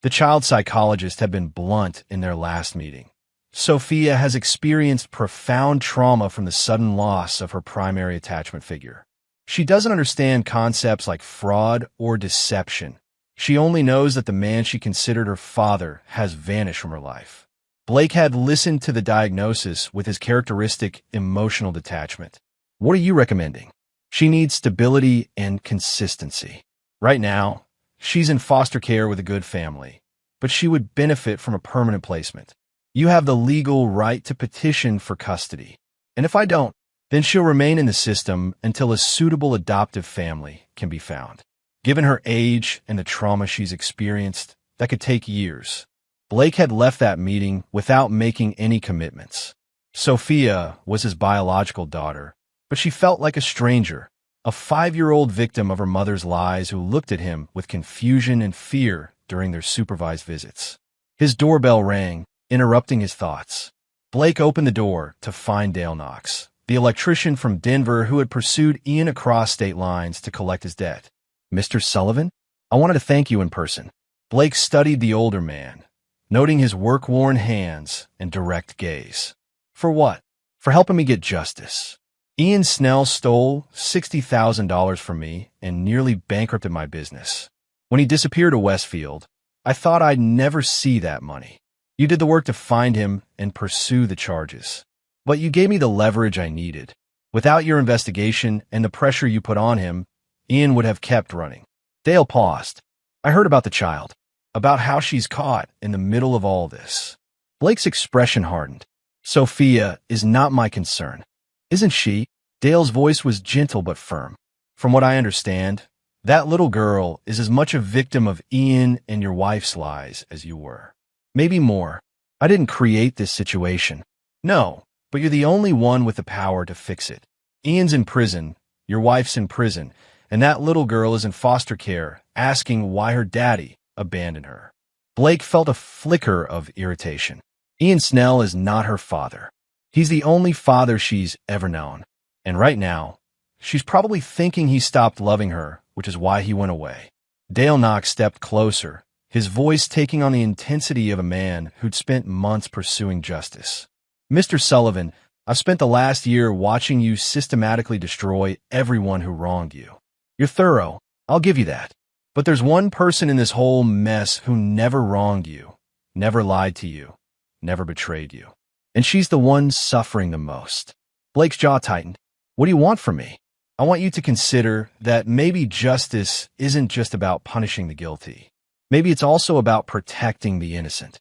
The child psychologist had been blunt in their last meeting. Sophia has experienced profound trauma from the sudden loss of her primary attachment figure. She doesn't understand concepts like fraud or deception. She only knows that the man she considered her father has vanished from her life. Blake had listened to the diagnosis with his characteristic emotional detachment. What are you recommending? She needs stability and consistency. Right now, she's in foster care with a good family, but she would benefit from a permanent placement. You have the legal right to petition for custody. And if I don't, then she'll remain in the system until a suitable adoptive family can be found. Given her age and the trauma she's experienced, that could take years. Blake had left that meeting without making any commitments. Sophia was his biological daughter, but she felt like a stranger, a 5-year-old victim of her mother's lies who looked at him with confusion and fear during their supervised visits. His doorbell rang, interrupting his thoughts. Blake opened the door to find Dale Knox, the electrician from Denver who had pursued Ian across state lines to collect his debt. Mr. Sullivan, I wanted to thank you in person. Blake studied the older man, noting his work-worn hands and direct gaze. For what? For helping me get justice. Ian Snell stole $60,000 from me and nearly bankrupted my business. When he disappeared to Westfield, I thought I'd never see that money. You did the work to find him and pursue the charges. But you gave me the leverage I needed. Without your investigation and the pressure you put on him, Ian would have kept running. Dale paused. I heard about the child, about how she's caught in the middle of all this. Blake's expression hardened. Sophia is not my concern. Isn't she? Dale's voice was gentle but firm. From what I understand, that little girl is as much a victim of Ian and your wife's lies as you were. Maybe more. I didn't create this situation. No, but you're the only one with the power to fix it. Ian's in prison, your wife's in prison, and that little girl is in foster care, asking why her daddy abandoned her. Blake felt a flicker of irritation. Ian Snell is not her father. He's the only father she's ever known. And right now, she's probably thinking he stopped loving her, which is why he went away. Dale Knox stepped closer, his voice taking on the intensity of a man who'd spent months pursuing justice. Mr. Sullivan, I've spent the last year watching you systematically destroy everyone who wronged you. You're thorough, I'll give you that. But there's one person in this whole mess who never wronged you, never lied to you, never betrayed you. And she's the one suffering the most. Blake's jaw tightened. What do you want from me? I want you to consider that maybe justice isn't just about punishing the guilty. Maybe it's also about protecting the innocent.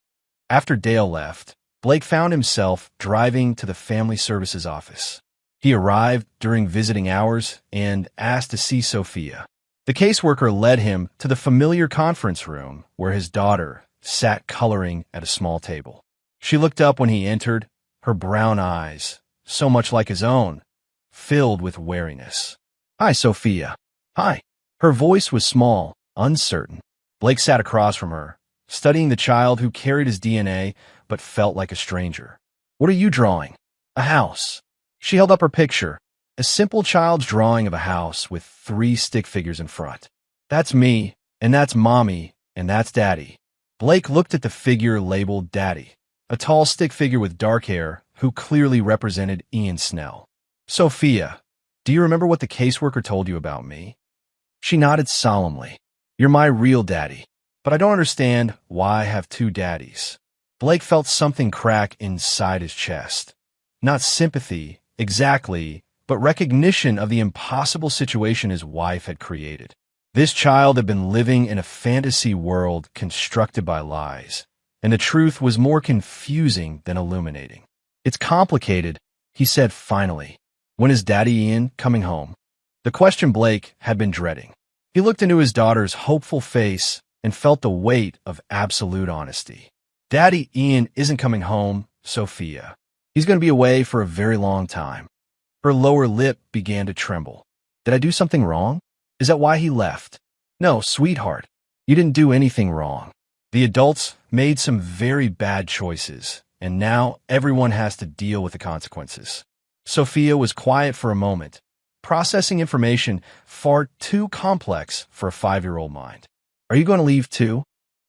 After Dale left, Blake found himself driving to the family services office. He arrived during visiting hours and asked to see Sophia. The caseworker led him to the familiar conference room where his daughter sat coloring at a small table. She looked up when he entered, her brown eyes, so much like his own, filled with wariness. Hi, Sophia. Hi. Her voice was small, uncertain. Blake sat across from her, studying the child who carried his DNA but felt like a stranger. "What are you drawing?" "A house." She held up her picture, a simple child's drawing of a house with 3 stick figures in front. "That's me, and that's Mommy, and that's Daddy." Blake looked at the figure labeled Daddy, a tall stick figure with dark hair who clearly represented Ian Snell. "Sophia, do you remember what the caseworker told you about me?" She nodded solemnly. "You're my real daddy, but I don't understand why I have 2 daddies." Blake felt something crack inside his chest. Not sympathy, exactly, but recognition of the impossible situation his wife had created. This child had been living in a fantasy world constructed by lies, and the truth was more confusing than illuminating. "It's complicated," he said finally. "When is Daddy Ian coming home?" The question Blake had been dreading. He looked into his daughter's hopeful face and felt the weight of absolute honesty. "Daddy Ian isn't coming home, Sophia. He's going to be away for a very long time." Her lower lip began to tremble. "Did I do something wrong? Is that why he left?" "No, sweetheart. You didn't do anything wrong. The adults made some very bad choices, and now everyone has to deal with the consequences." Sophia was quiet for a moment, processing information far too complex for a 5-year-old mind. "Are you going to leave too?"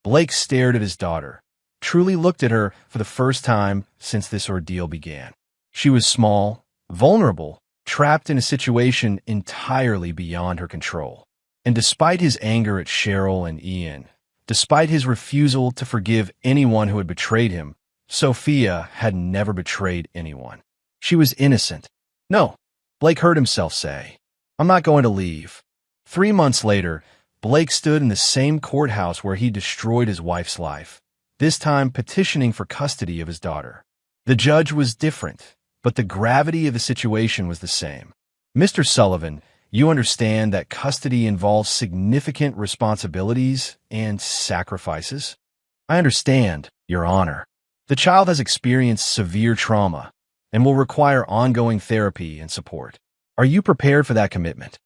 Blake stared at his daughter, truly looked at her for the first time since this ordeal began. She was small, vulnerable, trapped in a situation entirely beyond her control. And despite his anger at Cheryl and Ian, despite his refusal to forgive anyone who had betrayed him, Sophia had never betrayed anyone. She was innocent. "No," Blake heard himself say. "I'm not going to leave." 3 months later, Blake stood in the same courthouse where he destroyed his wife's life, this time petitioning for custody of his daughter. The judge was different, but the gravity of the situation was the same. "Mr. Sullivan, you understand that custody involves significant responsibilities and sacrifices?" "I understand, Your Honor. The child has experienced severe trauma and will require ongoing therapy and support. Are you prepared for that commitment?"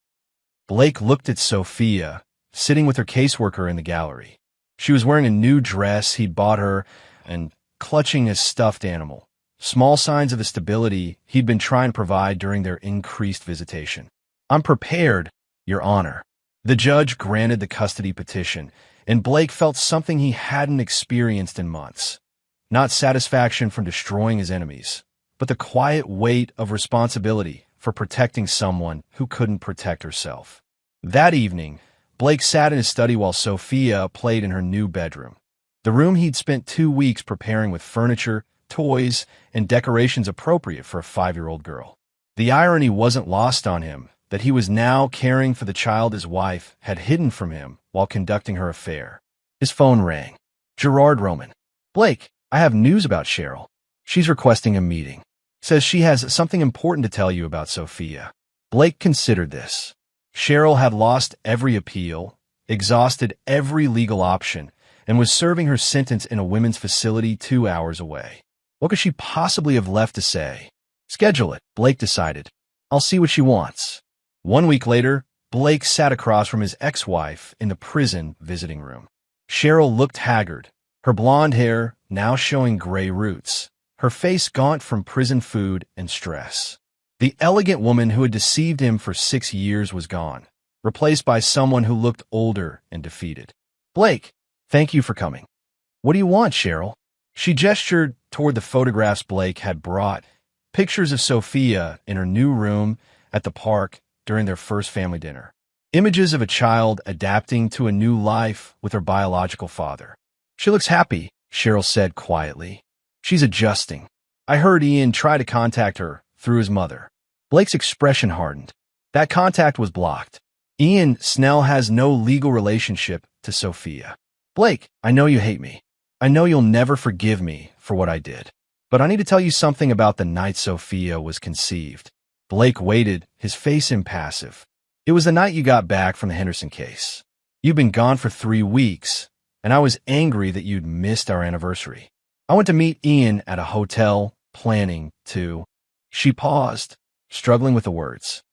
Blake looked at Sophia, sitting with her caseworker in the gallery. She was wearing a new dress he'd bought her and clutching a stuffed animal, small signs of the stability he'd been trying to provide during their increased visitation. "I'm prepared, Your Honor." The judge granted the custody petition, and Blake felt something he hadn't experienced in months. Not satisfaction from destroying his enemies, but the quiet weight of responsibility for protecting someone who couldn't protect herself. That evening, Blake sat in his study while Sophia played in her new bedroom, the room he'd spent 2 weeks preparing with furniture, toys, and decorations appropriate for a 5-year-old girl. The irony wasn't lost on him that he was now caring for the child his wife had hidden from him while conducting her affair. His phone rang. Gerard Roman. "Blake, I have news about Cheryl. She's requesting a meeting. Says she has something important to tell you about Sophia." Blake considered this. Cheryl had lost every appeal, exhausted every legal option, and was serving her sentence in a women's facility 2 hours away. What could she possibly have left to say? "Schedule it," Blake decided. "I'll see what she wants." 1 week later, Blake sat across from his ex-wife in the prison visiting room. Cheryl looked haggard, her blonde hair now showing gray roots, her face gaunt from prison food and stress. The elegant woman who had deceived him for 6 years was gone, replaced by someone who looked older and defeated. "Blake, thank you for coming." "What do you want, Cheryl?" She gestured toward the photographs Blake had brought, pictures of Sophia in her new room at the park during their first family dinner. Images of a child adapting to a new life with her biological father. "She looks happy," Cheryl said quietly. "She's adjusting. I heard Ian try to contact her through his mother." Blake's expression hardened. That contact was blocked. Ian Snell has no legal relationship to Sophia. "Blake, I know you hate me. I know you'll never forgive me for what I did. But I need to tell you something about the night Sophia was conceived." Blake waited, his face impassive. "It was the night you got back from the Henderson case. You'd been gone for 3 weeks, and I was angry that you'd missed our anniversary. I went to meet Ian at a hotel, planning to—" She paused, struggling with the words.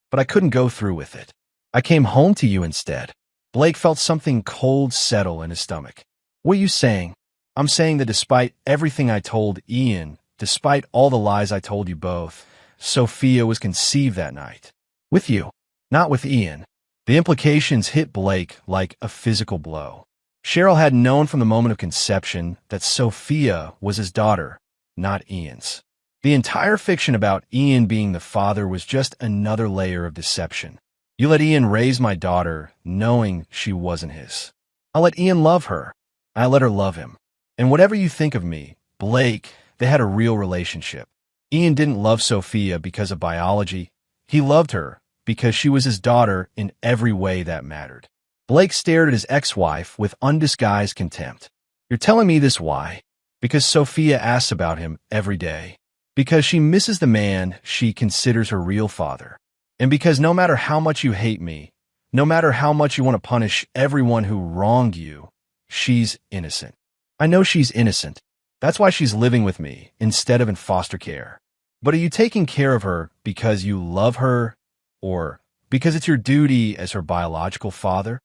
"But I couldn't go through with it. I came home to you instead." Blake felt something cold settle in his stomach. What are you saying? I'm saying that despite everything I told Ian, despite all the lies I told you both, Sophia was conceived that night. With you, not with Ian. The implications hit Blake like a physical blow. Cheryl had known from the moment of conception that Sophia was his daughter, not Ian's. The entire fiction about Ian being the father was just another layer of deception. You let Ian raise my daughter, knowing she wasn't his. I let Ian love her. I let her love him. And whatever you think of me, Blake, they had a real relationship. Ian didn't love Sophia because of biology. He loved her because she was his daughter in every way that mattered. Blake stared at his ex-wife with undisguised contempt. You're telling me this why? Because Sophia asks about him every day. Because she misses the man she considers her real father. And because no matter how much you hate me, no matter how much you want to punish everyone who wronged you, she's innocent. I know she's innocent. That's why she's living with me instead of in foster care. But are you taking care of her because you love her or because it's your duty as her biological father?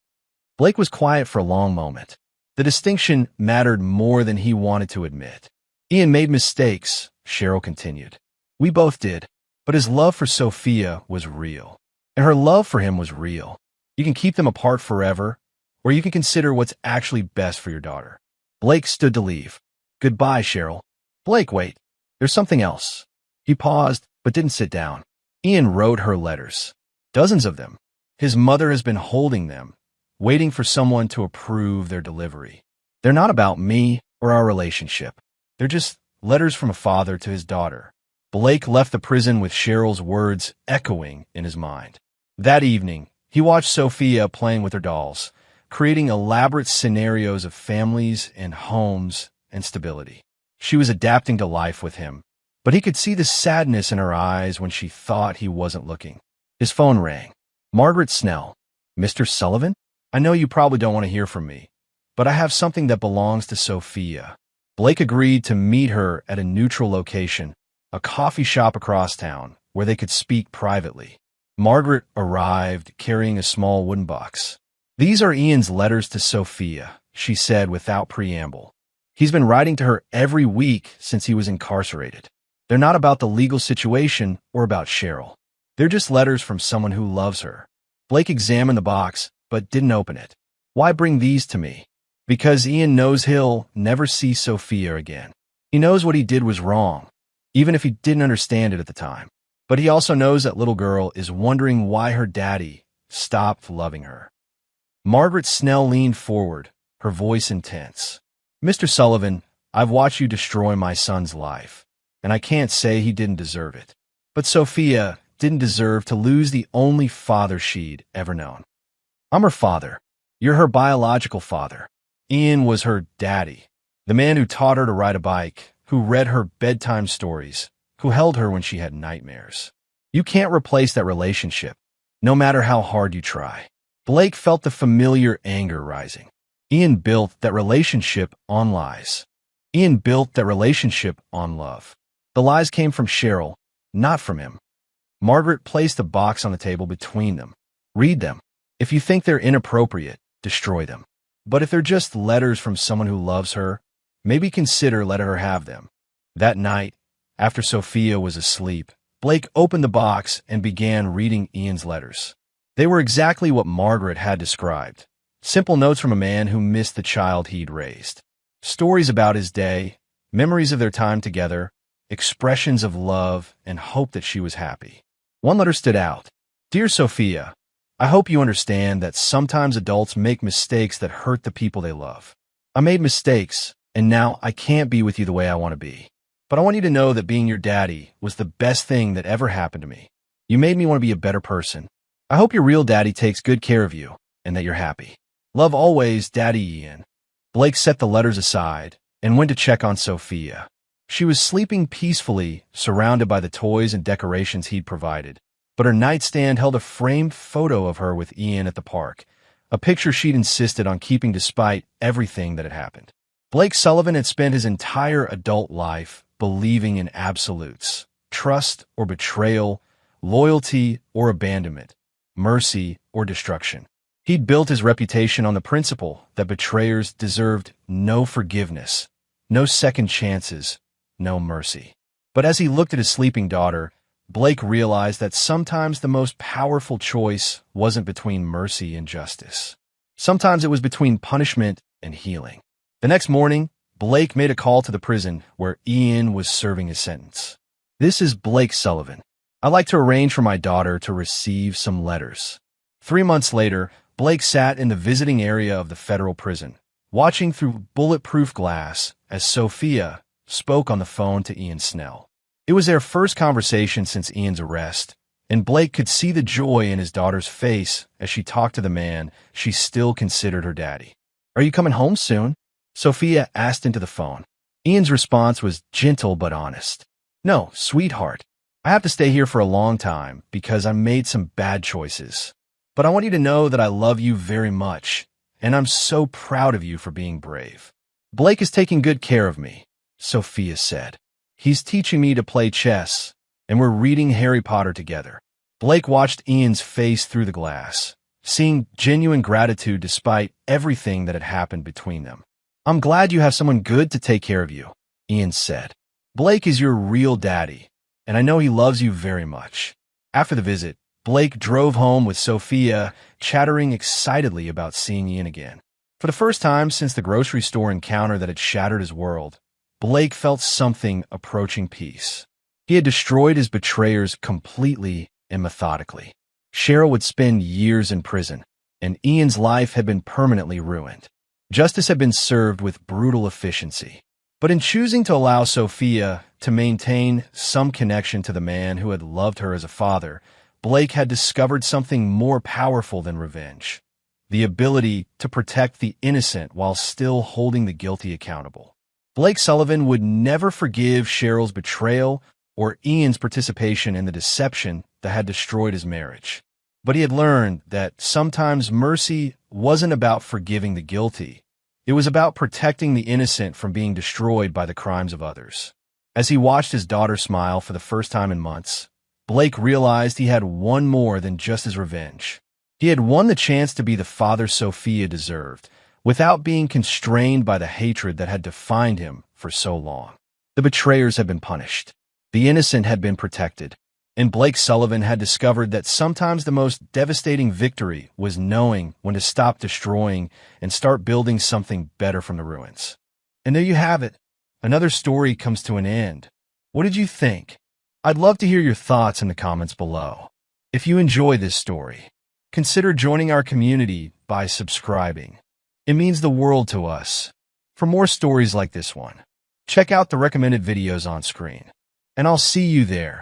Blake was quiet for a long moment. The distinction mattered more than he wanted to admit. Ian made mistakes, Cheryl continued. We both did, but his love for Sophia was real, and her love for him was real. You can keep them apart forever, or you can consider what's actually best for your daughter. Blake stood to leave. Goodbye, Cheryl. Blake, wait. There's something else. He paused, but didn't sit down. Ian wrote her letters. Dozens of them. His mother has been holding them, waiting for someone to approve their delivery. They're not about me or our relationship. They're just letters from a father to his daughter. Blake left the prison with Cheryl's words echoing in his mind. That evening, he watched Sophia playing with her dolls, creating elaborate scenarios of families and homes and stability. She was adapting to life with him, but he could see the sadness in her eyes when she thought he wasn't looking. His phone rang. Margaret Snell. Mr. Sullivan? I know you probably don't want to hear from me, but I have something that belongs to Sophia. Blake agreed to meet her at a neutral location, a coffee shop across town, where they could speak privately. Margaret arrived carrying a small wooden box. These are Ian's letters to Sophia, she said without preamble. He's been writing to her every week since he was incarcerated. They're not about the legal situation or about Cheryl. They're just letters from someone who loves her. Blake examined the box, but didn't open it. Why bring these to me? Because Ian knows he'll never see Sophia again. He knows what he did was wrong, even if he didn't understand it at the time. But he also knows that little girl is wondering why her daddy stopped loving her. Margaret Snell leaned forward, her voice intense. Mr. Sullivan, I've watched you destroy my son's life, and I can't say he didn't deserve it. But Sophia didn't deserve to lose the only father she'd ever known. I'm her father. You're her biological father. Ian was her daddy, the man who taught her to ride a bike, who read her bedtime stories, who held her when she had nightmares. You can't replace that relationship, no matter how hard you try. Blake felt the familiar anger rising. Ian built that relationship on lies. Ian built that relationship on love. The lies came from Cheryl, not from him. Margaret placed a box on the table between them. Read them. If you think they're inappropriate, destroy them. But if they're just letters from someone who loves her, maybe consider letting her have them. That night, after Sophia was asleep, Blake opened the box and began reading Ian's letters. They were exactly what Margaret had described. Simple notes from a man who missed the child he'd raised. Stories about his day, memories of their time together, expressions of love and hope that she was happy. One letter stood out. Dear Sophia, I hope you understand that sometimes adults make mistakes that hurt the people they love. I made mistakes, and now I can't be with you the way I want to be. But I want you to know that being your daddy was the best thing that ever happened to me. You made me want to be a better person. I hope your real daddy takes good care of you, and that you're happy. Love always, Daddy Ian. Blake set the letters aside and went to check on Sophia. She was sleeping peacefully, surrounded by the toys and decorations he'd provided. But her nightstand held a framed photo of her with Ian at the park, a picture she'd insisted on keeping despite everything that had happened. Blake Sullivan had spent his entire adult life believing in absolutes, trust or betrayal, loyalty or abandonment, mercy or destruction. He'd built his reputation on the principle that betrayers deserved no forgiveness, no second chances, no mercy. But as he looked at his sleeping daughter, Blake realized that sometimes the most powerful choice wasn't between mercy and justice. Sometimes it was between punishment and healing. The next morning, Blake made a call to the prison where Ian was serving his sentence. "This is Blake Sullivan. I'd like to arrange for my daughter to receive some letters." 3 months later, Blake sat in the visiting area of the federal prison, watching through bulletproof glass as Sophia spoke on the phone to Ian Snell. It was their first conversation since Ian's arrest, and Blake could see the joy in his daughter's face as she talked to the man she still considered her daddy. "Are you coming home soon?" Sophia asked into the phone. Ian's response was gentle but honest. "No, sweetheart. I have to stay here for a long time because I made some bad choices. But I want you to know that I love you very much, and I'm so proud of you for being brave." "Blake is taking good care of me," Sophia said. "He's teaching me to play chess, and we're reading Harry Potter together." Blake watched Ian's face through the glass, seeing genuine gratitude despite everything that had happened between them. "I'm glad you have someone good to take care of you," Ian said. "Blake is your real daddy, and I know he loves you very much." After the visit, Blake drove home with Sophia, chattering excitedly about seeing Ian again. For the first time since the grocery store encounter that had shattered his world, Blake felt something approaching peace. He had destroyed his betrayers completely and methodically. Cheryl would spend years in prison, and Ian's life had been permanently ruined. Justice had been served with brutal efficiency. But in choosing to allow Sophia to maintain some connection to the man who had loved her as a father, Blake had discovered something more powerful than revenge: the ability to protect the innocent while still holding the guilty accountable. Blake Sullivan would never forgive Cheryl's betrayal or Ian's participation in the deception that had destroyed his marriage. But he had learned that sometimes mercy wasn't about forgiving the guilty. It was about protecting the innocent from being destroyed by the crimes of others. As he watched his daughter smile for the first time in months, Blake realized he had won more than just his revenge. He had won the chance to be the father Sophia deserved, without being constrained by the hatred that had defined him for so long. The betrayers had been punished. The innocent had been protected. And Blake Sullivan had discovered that sometimes the most devastating victory was knowing when to stop destroying and start building something better from the ruins. And there you have it. Another story comes to an end. What did you think? I'd love to hear your thoughts in the comments below. If you enjoy this story, consider joining our community by subscribing. It means the world to us. For more stories like this one, check out the recommended videos on screen. And I'll see you there.